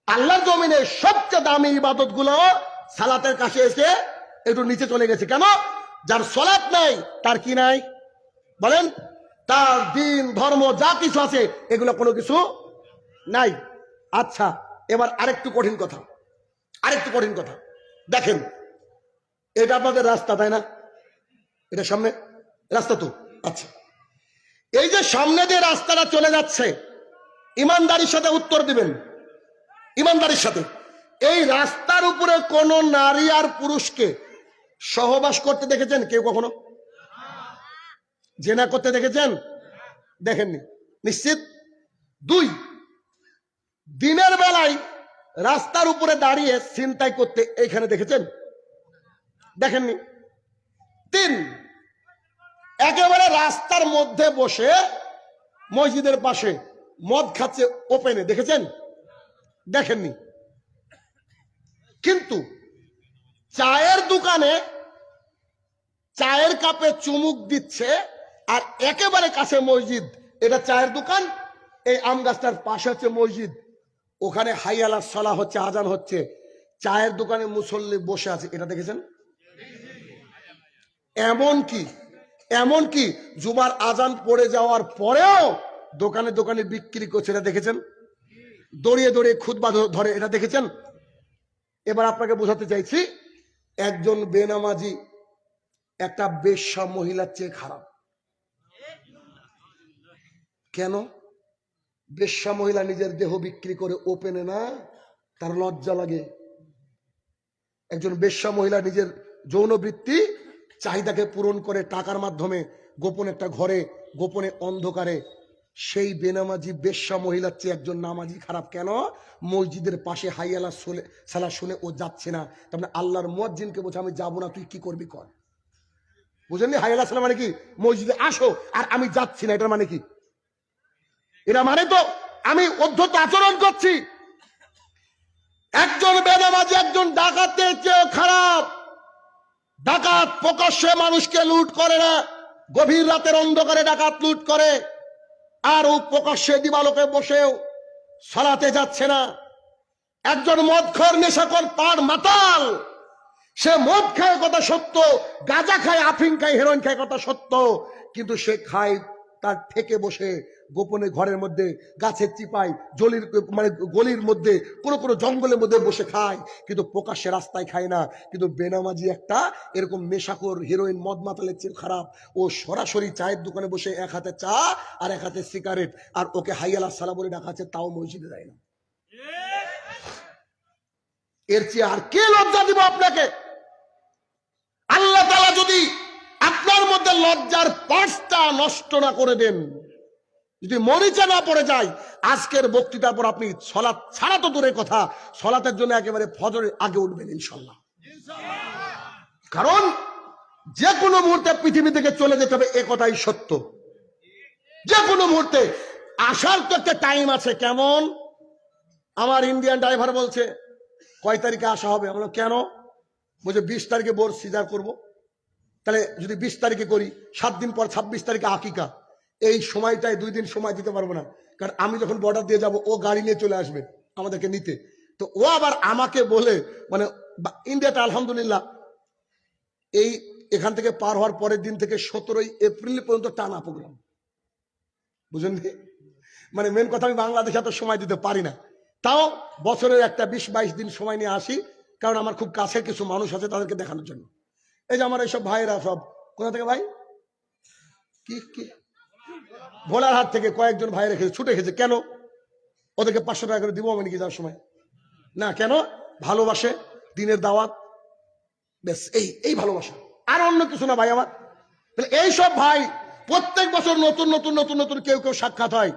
আল্লাহর জমিনে সবচেয়ে দামি ইবাদত গুলো সালাতের কাছে এসে একটু নিচে চলে গেছে। কেন? যার সালাত নাই তার কি নাই বলেন? তার দিন ধর্ম যা কিছু আছে এগুলো কোনো কিছু নাই। আচ্ছা, এবার আরেকটু কঠিন কথা, দেখেন, এটা আপনাদের রাস্তা, তাই না? এটা সামনে রাস্তা তো। আচ্ছা, এই যে সামনে দিয়ে রাস্তাটা চলে যাচ্ছে, ইমানদারির সাথে উত্তর দিবেন, ইমানদারির সাথে, এই রাস্তার উপরে কোন নারী আর পুরুষকে সহবাস করতে দেখেছেন কেউ কখনো? জেনা করতে দেখেছেন? দেখেননি নিশ্চিত। 2, দিনের বেলায় রাস্তার উপরে দাঁড়িয়ে ছিনতাই করতে এইখানে দেখেছেন? দেখেননি। 3, একেবারে রাস্তার মধ্যে বসে মসজিদের পাশে মদ খাচ্ছে ওপেনে দেখেছেন? দেখেননি। কিন্তু চায়ের দোকানে চায়ের কাপে চুমুক দিচ্ছে, আর একেবারে কাছে মসজিদ, এটা চায়ের দোকান, এই আম গাছটার পাশে হচ্ছে মসজিদ, ওখানে হাই আলাস সালাহ হচ্ছে, আজান হচ্ছে, চায়ের দোকানে মুসল্লি বসে আছে, এটা দেখেছেন? এমনকি জুমার আজান পড়ে যাওয়ার পরেও দোকানে দোকানে বিক্রি করছে, এটা দেখেছেন? দড়িয়ে দড়িয়ে খুতবা ধরে, এটা দেখেছেন? এবার আপনাকে বোঝাতে চাইছি, একজন বেনামাজি একটা বেশ্যা মহিলার চেয়ে খারাপ। কেন? বেশ্যা মহিলা নিজের দেহ বিক্রি করে ওপেনে না, তার লজ্জা লাগে। একজন বেশ্যা মহিলা নিজের যৌনবৃত্তি চাহিদাকে পূরণ করে টাকার মাধ্যমে গোপনে একটা ঘরে, গোপনে অন্ধকারে। সেই বেনামাজি বেশ্যা মহিলার চেয়ে একজন নামাজি খারাপ। কেন? মসজিদের পাশে হাই আলাস সালাহ শুনে ও যাচ্ছে না, তার মানে আল্লাহর মুয়াজ্জিনকে বলছে আমি যাবো না, তুই কি করবি কর। বুঝলেন? হাই আলাস সালাহ মানে কি? মসজিদে আসো আর আমি যাচ্ছি না, এটার মানে কি? এটা মানে তো আমি অধ্যত্ত আচরণ করছি। একজন বেনামাজি একজন ডাকাতের চেয়ে খারাপ। ডাকাত প্রকাশ্যে মানুষকে লুট করে না, গভীর রাতের অন্ধকারে ডাকাত লুট করে, আর ও প্রকাশ্যে দিবালোকে বসেও সালাতে যাচ্ছে না। একজন মদখোর নেশাখোর পার মাতাল, সে মদ খায় কথা সত্য, গাঁজা খায়, আফিং খায়, হেরোইন খায় কথা সত্য, কিন্তু সে খায় তার থেকে বসে গোপনে ঘরের মধ্যে, গাছের চিপায়, জলির মানে গলির মধ্যে, কোনো কোনো জঙ্গলের মধ্যে বসে খায়, কিন্তু প্রকাশ্যে রাস্তায় খায় না। কিন্তু বেনামাজি একটা এরকম নেশাখোর হিরোইন মদ মাতালের চেয়ে খারাপ। ও সরাসরি চায়ের দোকানে বসে এক হাতে চা আর এক হাতে সিগারেট, আর ওকে হাই আলাস সালাহ বলে ডাকাচ্ছে, তাও মসজিদে যায় না। এর চেয়ে আর কে লজ্জা দিব আপনাকে? আল্লাহ তাআলা যদি আপনার মধ্যে লজ্জার পার্সটা নষ্ট না করে দেন, যদি মরিচা না পড়ে যায়, আজকের বক্তৃতার পর আপনি সালাত ছাড়া তো দূরের কথা, সালাতের জন্য একেবারে ফজরের আগে উঠবেন ইনশাআল্লাহ। কারণ যে কোনো মুহূর্তে পৃথিবী থেকে চলে যেতে হবে, এ কথাই সত্য। যে কোনো মুহূর্তে আসার তো একটা টাইম আছে। কেমন? আমার ইন্ডিয়ান ড্রাইভার বলছে কয় তারিখে আসা হবে? আমরা কেন? বলছে 20 তারিখে বোর সিজার করব। তাহলে যদি 20 তারিখে করি, 7 দিন পর 26 তারিখে আকিকা, এই সময়টায় 2 দিন সময় দিতে পারবো না, কারণ আমি যখন বর্ডার দিয়ে যাব ও গাড়ি নিয়ে চলে আসবে আমাদেরকে নিতে। তো ও আবার আমাকে বলে, মানে ইন্ডিয়াটা আলহামদুলিল্লাহ এই এখান থেকে পার হওয়ার পরের দিন থেকে 17 এপ্রিল পর্যন্ত টানা প্রোগ্রাম। বুঝলেন? মানে মেন কথা, আমি বাংলাদেশে এত সময় দিতে পারি না, তাও বছরের একটা 20-22 দিন সময় নিয়ে আসি, কারণ আমার খুব কাছের কিছু মানুষ আছে তাদেরকে দেখানোর জন্য। এই যে আমার এইসব ভাইরা সব কোথা থেকে ভাই, কি ভোলার হাট থেকে কয়েকজন ভাই রেখেছে, ছুটে গেছে। কেন? ওদেরকে 500 টাকা করে দিব আমি নাকি যাওয়ার সময়? না, কেন? ভালোবাসে, দিনের দাওয়াত, বেশ এই ভালোবাসা, আর অন্য কিছু না ভাই আমার। তাহলে এইসব ভাই প্রত্যেক বছর নতুন নতুন নতুন নতুন কেউ কেউ সাক্ষাৎ হয়,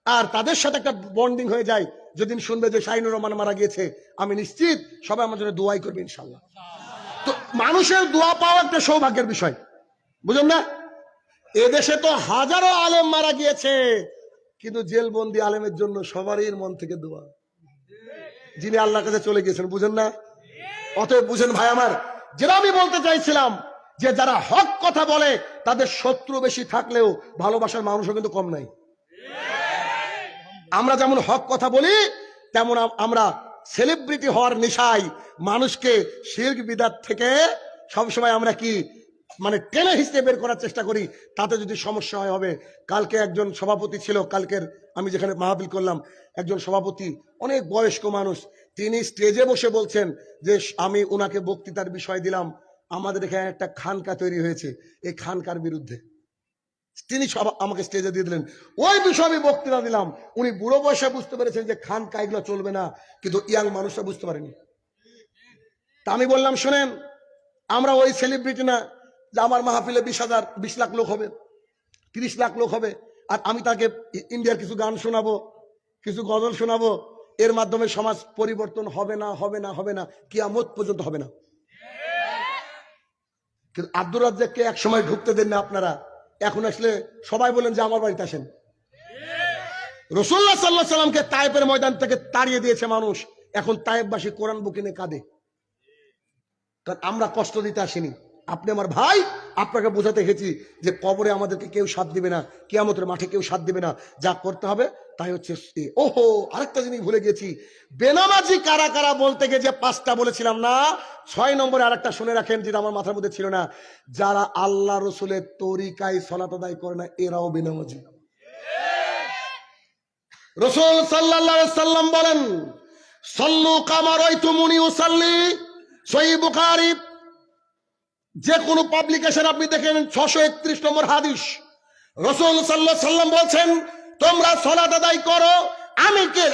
আর তাদের সাথে একটা বন্ডিং হয়ে যায়। যেদিন শুনবে যে শাহিনুর রহমান মারা গিয়েছে, আমি নিশ্চিত সবাই আমার জন্য দোয়াই করবে ইনশাল্লাহ। তো মানুষের দোয়া পাওয়া একটা সৌভাগ্যের বিষয়, বুঝুন না? এদেশে তো হাজারো আলেম মারা গিয়েছে, কিন্তু জেলবন্দি আলেমের জন্য সবারই মন থেকে দোয়া, যিনি আল্লাহর কাছে চলে গিয়েছেন, বুঝেন না? অতএব বুঝেন ভাই আমার, যেটা আমি বলতে চাইছিলাম যে যারা হক কথা বলে তাদের শত্রু বেশি থাকলেও ভালোবাসার মানুষও কিন্তু কম নাই। আমরা যেমন হক কথা বলি তেমন আমরা সেলিব্রিটি হওয়ার নেশায় মানুষকে শিরক বিদআত থেকে সবসময় আমরা কি মানে টেনে হিসেবে বের করার চেষ্টা করি, তাতে যদি সমস্যা হয় হবে। কালকে একজন সভাপতি ছিল, কালকের আমি যেখানে মাহফিল করলাম, একজন সভাপতি অনেক বয়স্ক মানুষ, তিনি স্টেজে বসে বলছেন যে আমি ওনাকে বক্তৃতার বিষয় দিলাম, আমাদের এখানে একটা খানকা তৈরি হয়েছে, এই খানকার বিরুদ্ধে তিনি সব আমাকে স্টেজে দিয়ে দিলেন। ওই বিষয়ে আমি বক্তৃতা দিলাম, উনি বুড়ো বয়সে বুঝতে পেরেছেন যে খানকা এগুলো চলবে না, কিন্তু ইয়াং মানুষরা বুঝতে পারেনি। তা আমি বললাম শোনেন, আমরা ওই সেলিব্রিটি না যে আমার মাহফিলে 20 লাখ লোক হবে, 30 লাখ লোক হবে, আর আমি তাকে ইন্ডিয়ার কিছু গান শোনাবো, কিছু গজল শোনাবো, এর মাধ্যমে সমাজ পরিবর্তন হবে না, হবে না, হবে না, কিয়ামত পর্যন্ত হবে না। কিন্তু আব্দুর রাজ্জাককে এক সময় ঢুকতে দেন না আপনারা, এখন আসলে সবাই বলেন যে আমার বাড়িতে আসেন। রাসূলুল্লাহ সাল্লাল্লাহু আলাইহি সাল্লামকে তায়েফের ময়দান থেকে তাড়িয়ে দিয়েছে মানুষ, এখন তায়েফবাসী কোরআন বুকে নিয়ে কাঁদে। কারণ আমরা কষ্ট দিতে আসিনি, আপনি আমার ভাই, আপনাকে বোঝাতে এসেছি যে কবরে আমাদেরকে কেউ সাথ দিবে না, কিয়ামতের মাঠে কেউ সাথ দিবে না, যা করতে হবে তাই হচ্ছে। ওহো, আরেকটা জিনিস ভুলে গেছি, বেনামাজি কারা কারা বলতে গিয়ে যে 5টা বলেছিলাম না, 6 নম্বরে আরেকটা শুনে রাখেন, যেটা আমার মাথার মধ্যে ছিল না, যারা আল্লাহ রসুলের তরিকায় সালাত আদায় করে না এরাও বেনামাজি। রাসূল সাল্লাল্লাহু আলাইহি সাল্লাম বলেন, সাল্লু কামা রাআইতুমুনি উসাল্লি, সহিহ বুখারী। যে কোনো পাবলিকেশন আপনি দেখেন 631 নম্বর হাদিস, রাসূল সাল্লাল্লাহু আলাইহি সাল্লাম বলছেন তোমরা সালাত আদায় করো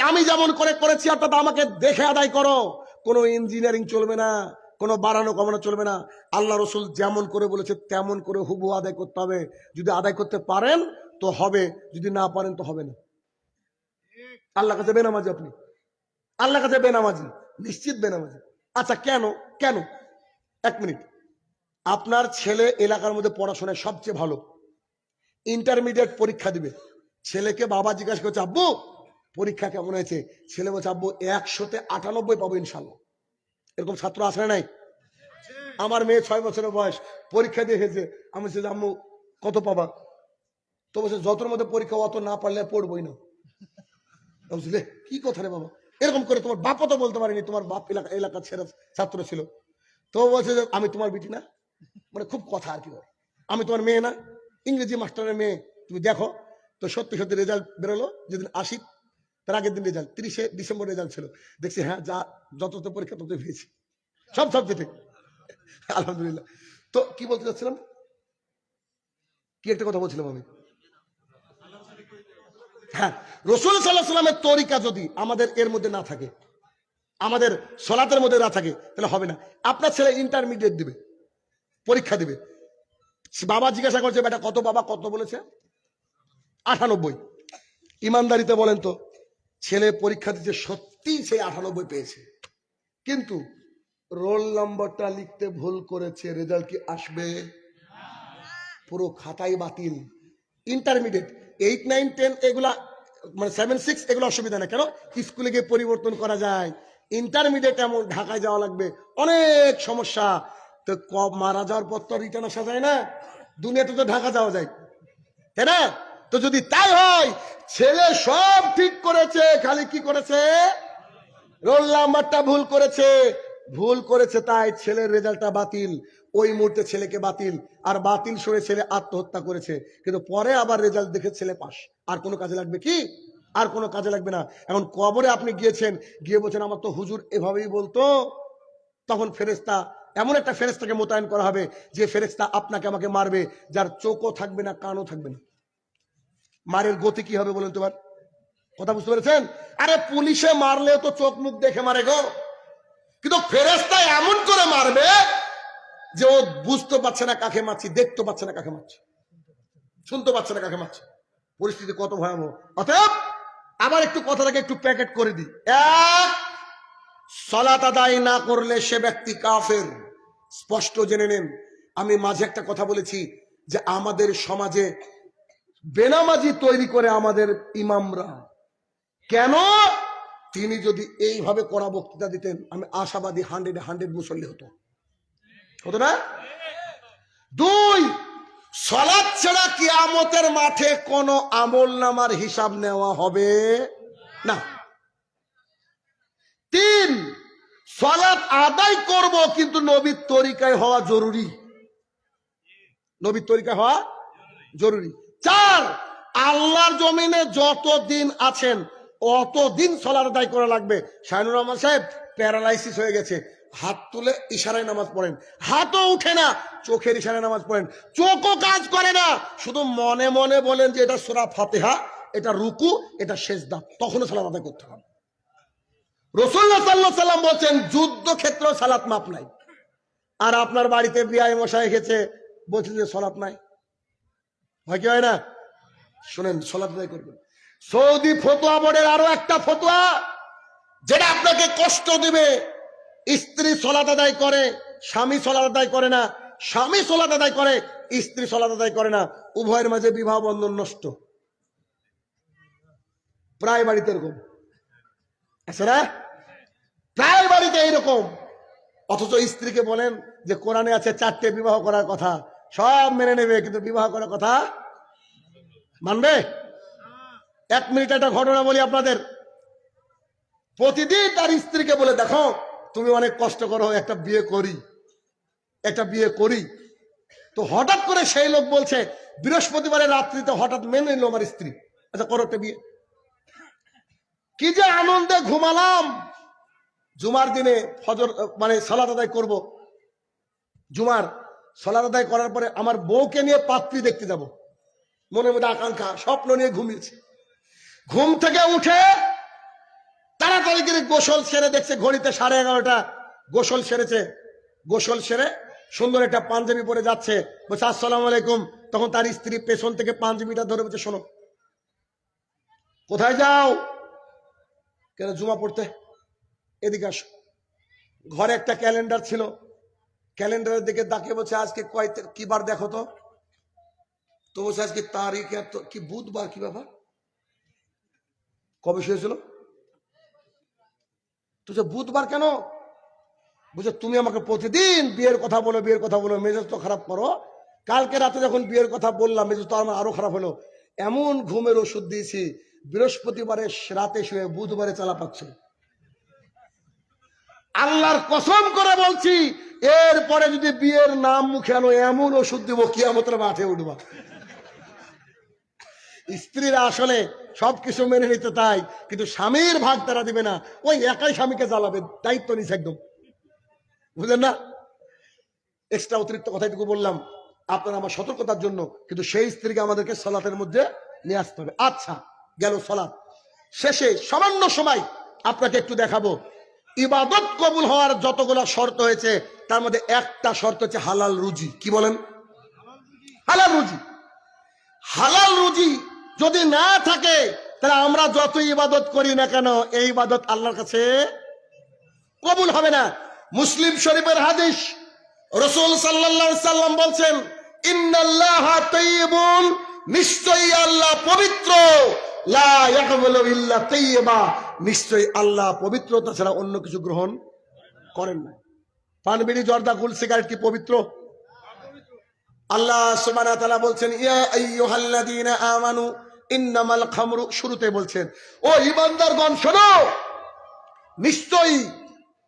আমি যেমন করে করেছি, অর্থাৎ আমাকে দেখে আদায় করো। কোনো ইঞ্জিনিয়ারিং চলবে না, কোনো বাড়ানো কমানো চলবে না, আল্লাহ রসুল যেমন করে বলেছে তেমন করে হুবহু আদায় করতে হবে। যদি আদায় করতে পারেন তো হবে, যদি না পারেন তো হবে না। আল্লাহ কাছে বেনামাজি, আপনি আল্লাহ কাছে বেনামাজি, নিশ্চিত বেনামাজি। আচ্ছা কেন কেন? 1 মিনিট, আপনার ছেলে এলাকার মধ্যে পড়াশোনায় সবচেয়ে ভালো, ইন্টারমিডিয়েট পরীক্ষা দিবে, ছেলেকে বাবা জিজ্ঞাসা করছে আব্বু পরীক্ষা কেমন হয়েছে, ছেলে বলছে আব্বু 100-তে 98 পাবো ইনশাল্লাহ। এরকম ছাত্র আসে নাই? আমার মেয়ে 6 বছরের বয়স, পরীক্ষা দিয়ে এসেছে, আমি বলছি আম্মু কত পাবা, তো বলছে যতর মধ্যে পরীক্ষা অত না পারলে পড়বই না। বুঝলে কি কথা রে বাবা, এরকম করে তোমার বাপও তো বলতে পারেনি, তোমার বাপ এলাকার ছাত্র ছিল। তো বলছে যে আমি তোমার বিটি না, মানে খুব কথা আর কি, আমি তোমার মেয়ে না, ইংরেজি মাস্টারের মেয়ে, তুমি দেখো। তো সত্যি সত্যি রেজাল্ট বেরোলো, যেদিন 80 তার আগের দিন রেজাল্ট, 30শে ডিসেম্বর রেজাল্ট ছিল, দেখছি হ্যাঁ যা যত পরীক্ষা তত পেয়েছি, সব সাবজেক্টে আলহামদুলিল্লাহ। তো কি বলতে চাচ্ছিলাম, কি একটা কথা বলছিলাম আমি, হ্যাঁ, রাসূল সাল্লাল্লাহু আলাইহি সাল্লামের তরিকা যদি আমাদের এর মধ্যে না থাকে, আমাদের সালাতের মধ্যে না থাকে, তাহলে হবে না। আপনার ছেলে ইন্টারমিডিয়েট দিবে, পরীক্ষা দিবে, বাবা জিজ্ঞাসা করছে বেটা কত, বাবা কত বলেছে 98। ইমানদারিতে বলেন তো, ছেলে পরীক্ষা দিচ্ছে সত্যি সে 98 পেয়েছে, কিন্তু রোল নম্বরটা লিখতে ভুল করেছে, রেজাল্ট কি আসবে? পুরো খাতাই বাতিল। ইন্টারমিডিয়েট 8, 9, 10 এগুলা মানে 7, 6 এগুলো অসুবিধা না, কেন স্কুলে গিয়ে পরিবর্তন করা যায়। ইন্টারমিডিয়েট এমন ঢাকায় যাওয়া লাগবে, অনেক সমস্যা। তো মারা যাওয়ার পর তো রিটার্ন আসা যায় না, দুনিয়াতে তো ঢাকা যাওয়া যায়, তাই না? তো যদি তাই হয়, ছেলে সব ঠিক করেছে, খালি কি করেছে, রোল নাম্বারটা ভুল করেছে, তাই ছেলের রেজাল্টটা বাতিল। ওই মুহূর্তে ছেলেকে বাতিল, আর বাতিল শুনে ছেলে আত্মহত্যা করেছে, কিন্তু পরে আবার রেজাল্ট দেখে ছেলে পাস। আর কোনো কাজে লাগবে কি? আর কোনো কাজে লাগবে না। এখন কবরে আপনি গিয়েছেন, গিয়ে বলছেন আমার তো হুজুর এভাবেই বলতো, তখন ফেরেশতা, এমন একটা ফেরেশতাকে মোতায়েন করা হবে যে ফেরেশতা আপনাকে আমাকে মারবে, যার চোখও থাকবে না, কানও থাকবে না। মারের গতি কি হবে বলেন তো? কথা বুঝতে পেরেছেন? আরে পুলিশে মারলেও তো চোখ মুখ দেখে মারে গো, কিন্তু ফেরেশতা এমন করে মারবে যে ও বুঝতে পারছে না কাকে মারছি, দেখতে পাচ্ছে না কাকে মারছে, শুনতে পাচ্ছে না কাকে মারছে। পরিস্থিতি কত ভয়াবহ। অতএব আবার একটু কথাটাকে একটু প্যাকেট করে দিই। এক, সালাত আদায় না করলে সে ব্যক্তি কাফের, স্পষ্ট জেনে নেন। আমি মাঝে একটা কথা বলেছি যে আমাদের সমাজে বেনামাজি তৈরি করে আমাদের ইমামরা। কেন? তিনি যদি এইভাবে কড়া বক্তৃতা দিতেন, আমি আশাবাদী 100 মুসল্লি হতো না? 2, সালাত ছাড়া কিয়ামতের মাঠে কোন আমল নামার হিসাব নেওয়া হবে না। 3, সালাত আদায় করব কিন্তু নবীর তরিকায় হওয়া জরুরি, নবীর তরিকায় হওয়া জরুরি। 4, আল্লাহর জমিনে যত দিন আছেন অতদিন সালাত আদায় করা লাগবে। শাহিনুর রহমান সাহেব প্যারালাইসিস হয়ে গেছে, হাত তুলে ইশারায় নামাজ পড়েন, হাতও উঠে না, চোখের ইশারায় নামাজ পড়েন, চোখও কাজ করে না, শুধু মনে মনে বলেন যে এটা সূরা ফাতিহা, এটা রুকু, এটা সেজদা, তখনও সালাত আদায় করতে হবে। রাসূলুল্লাহ সাল্লাল্লাহু আলাইহি ওয়াসাল্লাম বলেন যুদ্ধ ক্ষেত্রে সালাত মাপ নাই। আর আপনার বাড়িতে বিয়ে মশাই এসেছে, বলছেন যে সালাত নাই, হয় কি হয় না? শুনেন, সালাত আদায় করবেন। সৌদি ফতোয়া বোর্ডের আরো একটা ফতোয়া যেটা আপনাকে কষ্ট দিবে, স্ত্রী সালাত আদায় করে, স্বামী সালাত আদায় করে না, স্বামী সালাত আদায় করে, স্ত্রী সালাত আদায় করে না, উভয়ের মাঝে বিবাহ বন্ধন নষ্ট। প্রায় বাড়িতে এরকম আছে না? প্রায় বাড়িতে এইরকম। অথচ স্ত্রীকে বলেন যে কোরআনে আছে 4টে বিবাহ করার কথা, সব মেনে নেবে, কিন্তু বিবাহ করার কথা মানবে? 1 মিনিট একটা ঘটনা বলি আপনাদের। প্রতিদিন তার স্ত্রীকে বলে, দেখো তুমি অনেক কষ্ট করো, একটা বিয়ে করি। তো হঠাৎ করে সেই লোক বলছে, বৃহস্পতিবারের রাত্রিতে হঠাৎ মেনে নিল আমার স্ত্রী, আচ্ছা করো একটা বিয়ে। কি যে আনন্দে ঘুমালাম। জুমার দিনে ফজর মানে সালাত আদায় করব, জুমার সালাত আদায় করার পরে আমার বউকে নিয়ে পাত্রী দেখতে যাব, মনের মধ্যে আকাঙ্ক্ষা, স্বপ্ন নিয়ে ঘুমিয়েছে। ঘুম থেকে উঠে তাড়াতাড়ি করে গোসল সেরে দেখছে ঘড়িতে 11:30। গোসল সেরেছে, গোসল সেরে সুন্দর একটা পাঞ্জাবি পরে যাচ্ছে, বলছে আসসালামু আলাইকুম। তখন তার স্ত্রী পেছন থেকে পাঞ্জাবিটা ধরে বলছে, শোনো, কোথায় যাও? কেন? জুমা পড়তে। এদিকে আসো। ঘরে একটা ক্যালেন্ডার ছিল, ক্যালেন্ডারের দিকে তাকিয়ে বলছে আজকে কি বার দেখো তো। তো বলছে আজকে তারিখ এত, কি বুধবার, কি ব্যাপার, কবে শুয়েছিল? তো বুধবার কেন? বুঝে তুমি আমাকে প্রতিদিন বিয়ের কথা বলো, মেজাজ তো খারাপ করো। কালকে রাতে যখন বিয়ের কথা বললাম, মেজাজ তো আমার আরো খারাপ হলো। এমন ঘুমের ওষুধ দিয়েছি, বৃহস্পতিবারে রাতে শুয়ে বুধবারে চালা পাচ্ছে। আল্লাহর কসম করে বলছি, এরপরে যদি বিয়ের নাম মুখে আনো, এমন ওষুধ দিব কিয়ামতের মাঠে উঠবা। স্ত্রীরা আসলে সবকিছু মেনে নিতে তাই, কিন্তু স্বামীর ভাগ তারা দিবে না, ওই একাই স্বামীকে জ্বালাবে, দায়িত্ব নিছে একদম, বুঝলেন না? এক্সট্রা অতিরিক্ত কথাটুকু বললাম আপনারা আমার সতর্কতার জন্য, কিন্তু সেই স্ত্রীকে আমাদেরকে সালাতের মধ্যে নিয়ে আসতে হবে। আচ্ছা, গেল সালাত। শেষে সামান্য সময় আপনাকে একটু দেখাবো ইবাদত কবুল হওয়ার যতগুলো শর্ত হয়েছে, তার মধ্যে একটা শর্ত হচ্ছে হালাল রুজি। কি বলেন? হালাল রুজি। হালাল রুজি যদি না থাকে, তাহলে আমরা যত ইবাদত করি না কেন, এই ইবাদত আল্লাহর কাছে কবুল হবে না। মুসলিম শরীফের হাদিস, রাসূল সাল্লাল্লাহু আলাইহি সাল্লাম বলছেন, ইন্নাল্লাহা তাইয়্যিবুন, নিশ্চয়ই আল্লাহ পবিত্র, লা ইয়াকবালু ইল্লা তাইয়্যিবা, নিশ্চয়ই আল্লাহ পবিত্রতা ছাড়া অন্য কিছু গ্রহণ করেন না। পান, বিড়ি, জর্দা, গুল, সিগারেট কি পবিত্র? আল্লাহ সুবহানাহু ওয়া তাআলা বলছেন, ইয়া আইয়ুহাল্লাযীনা আমানু ইন্নামাল খামরু, শুরুতে বলছেন ও ঈমানদারগণ শোনো, নিশ্চয়ই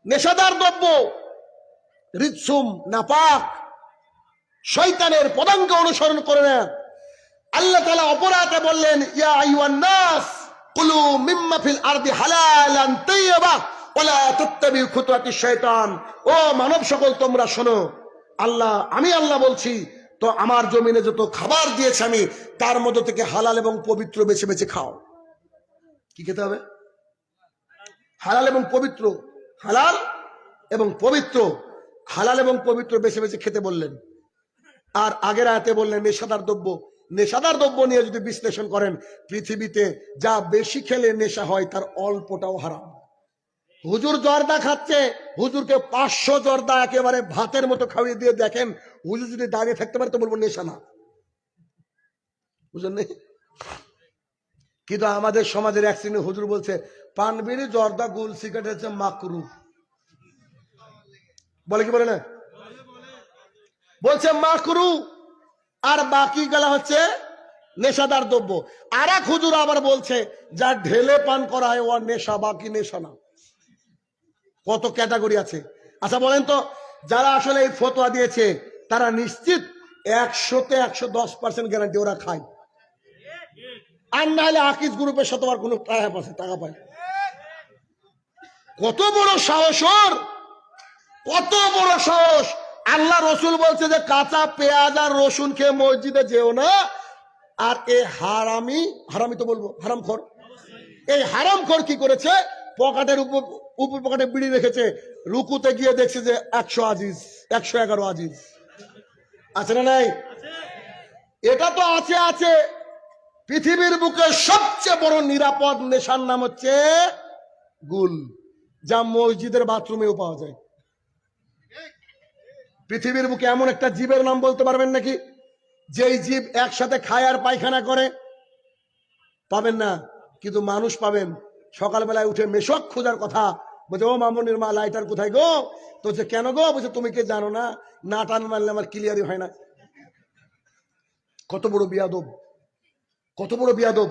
নেশাদার দ্রব্য, রিজসুম, নাপাক, শয়তানের পদাঙ্ক অনুসরণ করে না। আল্লাহ তাআলা অপরাধে বললেন, ইয়া আইয়ুহান নাস কুলু মিম্মা ফিল আরদি হালালান তাইয়্যিবা ওয়ালা তাত্তাবিউ খুতুওয়াতিশ শাইতান। ও মানব সকল, তোমরা শোনো, আমি আল্লাহ বলছি, তো আমার জমিনে যত খাবার দিয়েছে আমি, তার মধ্যে থেকে হালাল এবং পবিত্র বেছে বেছে খাও। কি খেতে হবে? হালাল এবং পবিত্র, হালাল এবং পবিত্র, হালাল এবং পবিত্র বেছে বেছে খেতে বললেন। আর আগের আয়াতে বললেন নেশাদার দ্রব্য। নেশাদার দ্রব্য নিয়ে যদি বিশ্লেষণ করেন, পৃথিবীতে যা বেশি খেলে নেশা হয়, তার অল্পটাও হারাম। হুজুর জর্দা খাচ্ছে, হুজুরকে 500 জর্দা একেবারে ভাতের মতো খাওয়িয়ে দিয়ে দেখেন, হুজুর যদি দাঁড়িয়ে থাকতে পারে তো বলবো নেশা না, বুঝলেন? কিন্তু আমাদের সমাজের এক শ্রেণীর হুজুর বলছে পান বিড়ি জর্দা গুল সিগারেট হচ্ছে মাকরু। বলে কি বলে না? বলছে মাকরু, আর বাকি গেলা হচ্ছে নেশাদার দ্রব্য। আর এক হুজুর আবার বলছে যা ঢেলে পান করা হয় ও নেশা, বাকি নেশা না। কত ক্যাটাগরি আছে। আচ্ছা বলেন তো, যারা আসলে এই ফতোয়া দিয়েছে তারা নিশ্চিত 100-তে 110% গ্যারান্টি ওরা খায়, আর না হলে আকিজ গ্রুপের সাথে আর কোনো টাকা পায়। কত বড় সাহস ওর, কত বড় সাহস! আল্লাহ রসুল বলছে যে কাঁচা পেঁয়াজ আর রসুন খেয়ে মসজিদে যেও না। আর এই হারামি, হারামি তো বলবো হারামখোর, এই হারামখোর কি করেছে? পকেটের উপর পকেটে বিড়ি রেখেছে, রুকুতে গিয়ে দেখছে যে 100 আজিজ, 111 আজিজ আছে না নাই? এটা তো আছে আছে। পৃথিবীর বুকে সবচেয়ে বড় নিরাপদ নেশার নাম হচ্ছে গুল, যা মসজিদের বাথরুমেও পাওয়া যায়। পৃথিবীর বুকে এমন একটা জীবের নাম বলতে পারবেন নাকি যেই জীব একসাথে খায় আর পায়খানা করে? পাবেন না। কিন্তু মানুষ পাবেন। সকালবেলায় উঠে মেশক খোঁজার কথা, বলছে ও মামুনির মা লাইটার কোথায় গো? তো বলছে কেন গো? বলছে তুমি কে জানো না, না টান মারলে আমার ক্লিয়ারই হয় না। কত বড় বিয়াদব, কত বড় বিয়াদব!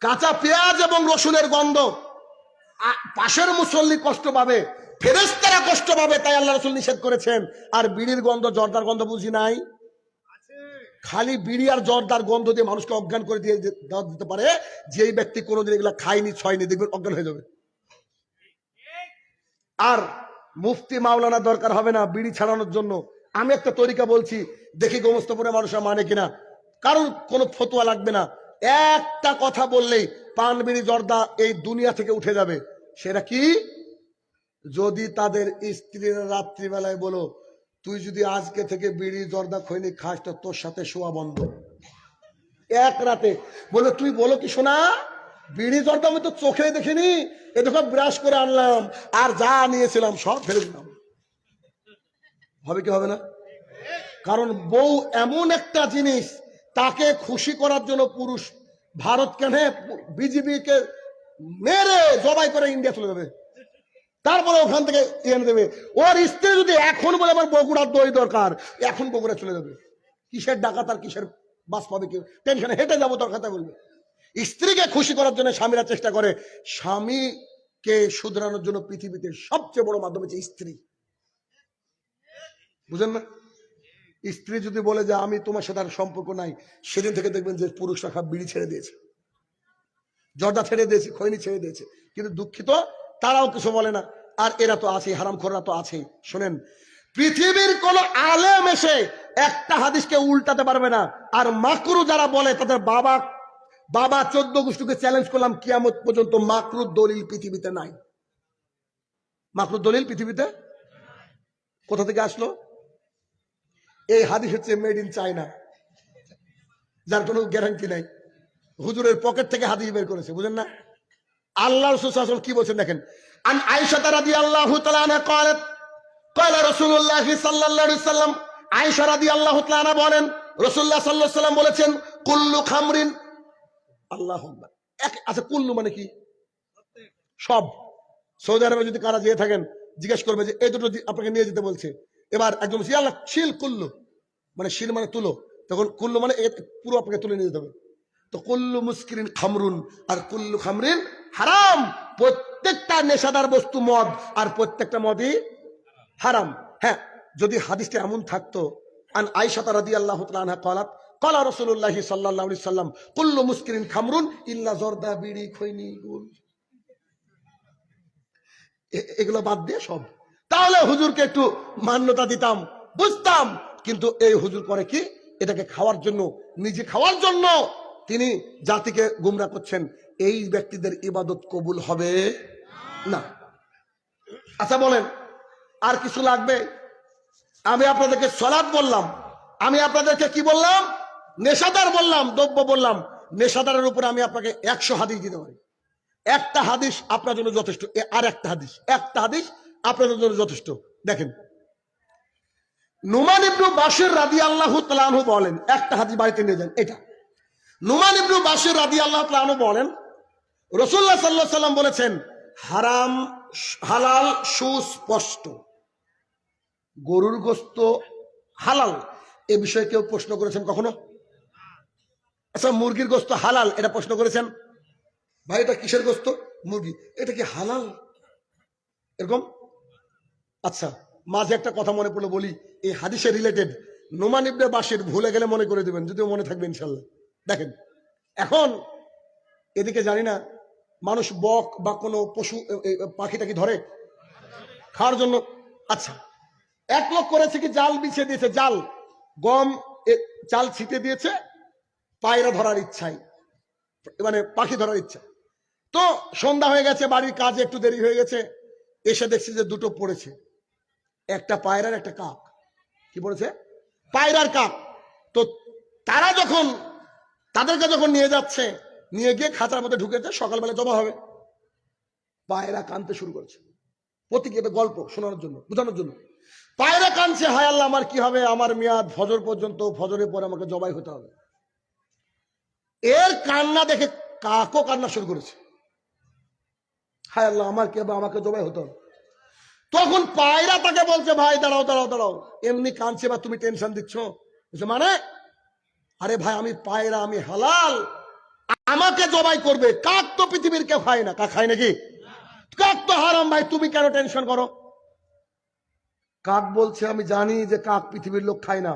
কাঁচা পেঁয়াজ এবং রসুনের গন্ধ পাশের মুসল্লি কষ্ট পাবে, ফেরেশতারা কষ্ট পাবে, তাই আল্লাহ রাসূল নিষেধ করেছেন। আর বিড়ির গন্ধ, জর্দার গন্ধ বুঝি নাই? খালি বিড়ি আর জর্দার গন্ধ দিয়ে মানুষকে অজ্ঞান করে দিয়ে দিতে পারে। যেই ব্যক্তি কোনোদিন এগুলা খায়নি, ছয়নি, দেখবেন অজ্ঞান হয়ে যাবে। আর মুফতি মাওলানা দরকার হবে না বিড়ি ছাড়ানোর জন্য। আমি একটা তরিকা বলছি, দেখি গোমস্তপুরে মানুষরা মানে কিনা। কারণ কোনো ফতোয়া লাগবে না, একটা কথা বললেই পান বিড়ি জর্দা এই দুনিয়া থেকে উঠে যাবে। সেটা কি? যদি তাদের স্ত্রীরা রাত্রিবেলায় বলো তুই যদি আজকে থেকে বিড়ি জর্দা খৈনি খাস তো তোর সাথে শোয়া বন্ধ। এক রাতে বলে তুই বলো কি শোনা, বিড়ি জর্দা আমি তো চোখে দেখিনি, এ দেখো ব্রাশ করে আনলাম আর যা নিয়েছিলাম সব ফেলে দিলাম। হবে কি হবে না? কারণ বউ এমন একটা জিনিস, তাকে খুশি করার জন্য পুরুষ ভারত কেন বিজেপিকে মেরে জবাই করে ইন্ডিয়া চলে যাবে, তারপরে ওখান থেকে এনে দেবে। ওর স্ত্রী যদি এখন বলে আমার বগুড়ার দই দরকার, এখন বগুড়া চলে যাবে। কিসের ডাকাত আর কিসের বাস পাবে, কেউ টেনশনে হেঁটে যাবো তোর কথা বলবে। স্ত্রীকে খুশি করার জন্য স্বামীরা চেষ্টা করে। স্বামীকে শুধরানোর জন্য পৃথিবীতে সবচেয়ে বড় মাধ্যম হচ্ছে স্ত্রী। বুঝেন না? স্ত্রী যদি বলে যে আমি তোমার সাথে আর সম্পর্ক নাই, সেদিন থেকে দেখবেন যে পুরুষরা সব বিড়ি ছেড়ে দিয়েছে, জর্দা ছেড়ে দিয়েছে, খৈনি ছেড়ে দিয়েছে। কিন্তু দুঃখিত, তারাও কিছু বলে না। আর এরা তো আছে, হারামখোররা তো আছে। শোনেন, পৃথিবীর কোন আলেম এসে একটা হাদিসকে উল্টাতে পারবে না। আর মাকরু যারা বলে তাদের বাবা 14 গোষ্ঠীকে চ্যালেঞ্জ করলাম, কিয়ামত পর্যন্ত মাকরুর দলিল পৃথিবীতে নাই। মাকরুর দলিল পৃথিবীতে কোথা থেকে আসলো? এই হাদিস হচ্ছে মেড ইন চায়না, যার কোনো গ্যারান্টি নাই। হুজুরের পকেট থেকে হাদিস বের করেছে, বুঝেন না? আল্লাহ রাসূল সাল্লাল্লাহু আলাইহি ওয়াসাল্লাম কি বলেছেন দেখেন। আন আয়েশা রাদিয়াল্লাহু তাআলা আনহা قالت قال رسول الله সাল্লাল্লাহু আলাইহি ওয়াসাল্লাম, আয়েশা রাদিয়াল্লাহু তাআলা আনহা বলেন রাসূলুল্লাহ সাল্লাল্লাহু আলাইহি ওয়াসাল্লাম বলেছেন কুল্লু খামরিন, আল্লাহু আকবার। আচ্ছা কুল্লু মানে কি? সব। সৌদি আরবে যদি কারা যেয়ে থাকেন জিজ্ঞেস করবে যে এই দুটো আপনাকে নিয়ে যেতে বলছে। এবার একদম আল্লাহ শিল কুল্লু মানে শিল মানে তুলো, তখন কুল্লু মানে পুরো আপনাকে তুলে নিয়ে যেতে হবে। তো কুল্লু মুস্কিরিন খামরুন, আর কুল্লু খামরিন হারাম। প্রত্যেকটা নেশাদার বস্তু মদ, আর প্রত্যেকটা মদই হারাম। হ্যাঁ, যদি হাদিসটা এমন থাকতো, আন আয়েশা রাদিয়াল্লাহু তাআলা আনহা قالت قال رسول الله صلى الله عليه وسلم كل مسكر خمر الا জর্দা, বিড়ি, খৈনি, গুল, এগুলো বাদ দিয়ে সব, তাহলে হুজুরকে একটু মান্যতা দিতাম, বুঝতাম। কিন্তু এই হুজুর করে কি? এটাকে খাওয়ার জন্য, নিজে খাওয়ার জন্য তিনি জাতিকে গুমরা করছেন। এই ব্যক্তিদের ইবাদত কবুল হবে না। আচ্ছা বলেন, আর কিছু লাগবে? আমি আপনাদেরকে সালাত বললাম, আমি আপনাদেরকে কি বললাম? নেশাদার বললাম, দ্রব্য বললাম। নেশাদারের উপরে আমি আপনাকে 100 হাদিস দিতে পারি। একটা হাদিস আপনার জন্য যথেষ্ট। আর একটা হাদিস আপনাদের জন্য যথেষ্ট। দেখেন, নুমান ইবনে বাশির রাদিয়াল্লাহু তাআলা আনহু বলেন, একটা হাদিস বাড়িতে নিয়ে যান। এটা নুমান ইবনে বাশির রাদিয়াল্লাহু তাআলা আনহু বলেন রাসূলুল্লাহ সাল্লাল্লাহু আলাইহি সাল্লাম বলেছেন হারাম হালাল সুস্পষ্ট। গরুর গোশত হালাল এ বিষয়ে কেউ প্রশ্ন করেছেন কখনো? আচ্ছা, মুরগির গোশত হালাল এটা প্রশ্ন করেছেন? ভাই এটা কিসের গোশত? মুরগি। এটা কি হালাল? এরকম। আচ্ছা, মাঝে একটা কথা মনে পড়লো বলি, এই হাদিসে রিলেটেড। নোমান ইবনে বাশির, ভুলে গেলে মনে করে দিবেন, যদিও মনে থাকবে ইনশাল্লাহ। দেখেন, এখন এদিকে জানি না মানুষ বক বা কোনো পশু পাখিটা কি ধরে খাওয়ার জন্য? আচ্ছা, এক লোক করেছে কি, জাল বিছিয়ে দিয়েছে, জাল গম চাল ছিটে দিয়েছে পায়রা ধরার ইচ্ছায়, মানে পাখি ধরার ইচ্ছা। তো সন্ধ্যা হয়ে গেছে, বাড়ির কাজে একটু দেরি হয়ে গেছে, এসে দেখছি যে দুটো পড়েছে, একটা পায়রার একটা কাক। কি পড়েছে? পায়রার কাক। তো তারা যখন তাদেরকে যখন নিয়ে যাচ্ছে, নিয়ে গিয়ে খাঁচার মধ্যে ঢুকেছে, সকালবেলা জমা হবে। পায়রা কানতে শুরু করেছে, প্রতীক, এটা গল্প শোনানোর জন্য, বোঝানোর জন্য। পায়রা কানছে, হায় আল্লাহ আমার কি হবে, আমার মেয়াদ ফজর পর্যন্ত, ফজরের পরে আমাকে জবাই হতে হবে। এর কান্না দেখে কাকও কান্না শুরু করেছে, হায় আল্লাহ আমার কি হবে, আমাকে জবাই হতে হবে। তখন পায়রা তাকে বলছে, ভাই দাঁড়াও দাঁড়াও দাঁড়াও, এমনি কাঁদছে বা তুমি টেনশন দিচ্ছ? মানে আরে ভাই আমি পায়রা, আমি হালাল, আমাকে জবাই করবে। কাক তো পৃথিবীর কেউ খায় না। কাক খায় নাকি? কাক তো হারাম, ভাই তুমি কেন টেনশন করো? কাক বলছে আমি জানি যে কাক পৃথিবীর লোক খায় না,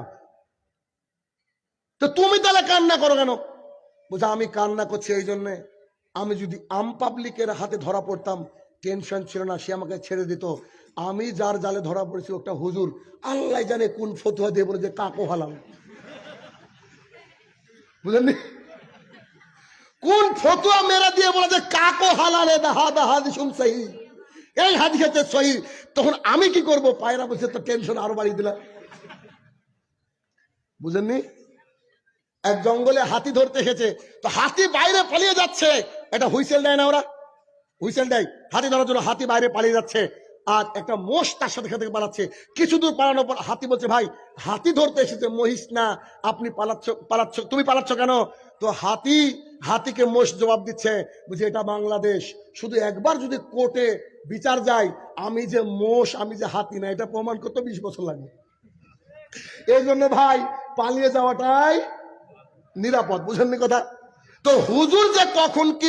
তো তুমি তাহলে কান্না করো কেন? বুঝা, আমি কান্না করছি এই জন্যে, আমি যদি আম পাবলিকের হাতে ধরা পড়তাম টেনশন ছিল না, সে আমাকে ছেড়ে দিত। আমি যার জালে ধরা পড়েছি একটা হুজুর, আল্লাহ জানে কোন ফতুয়া দিয়ে বলে যে কাকও হালাল। বুঝলেননি? কোন ফতুয়া মেরা দিয়ে বলে যে কাকও হালাল, এই হাদিস হচ্ছে সহিহ। তখন আমি কি করব? পায়রা বসে তো টেনশন আরো বাড়িয়ে দিলাম। বুঝেননি? এক জঙ্গলে হাতি ধরতে এসেছে, তো হাতি বাইরে পালিয়ে যাচ্ছে, একটা হুইসেল দেয় না ওরা? হুইসেল দেয় হাতি ধরার জন্য, হাতি বাইরে পালিয়ে যাচ্ছে, আর একটা মোষ তার সাথে সাথে পালাচ্ছে। কিছু দূর পালানোর পর হাতি বলছে, ভাই হাতি ধরতে এসেছে, মহিষ না, আপনি পালাচ্ছ, তুমি পালাচ্ছ কেন? তো হাতিকে মোষ জবাব দিচ্ছে, বুঝি এটা বাংলাদেশ, শুধু একবার যদি কোর্টে বিচার যায় আমি যে মোষ, আমি যে হাতি না, এটা প্রমাণ করতে 20 বছর লাগবে। এই জন্য ভাই পালিয়ে যাওয়াটাই নিরাপদ। বুঝেননি কথা? তো হুজুর যে কখন কি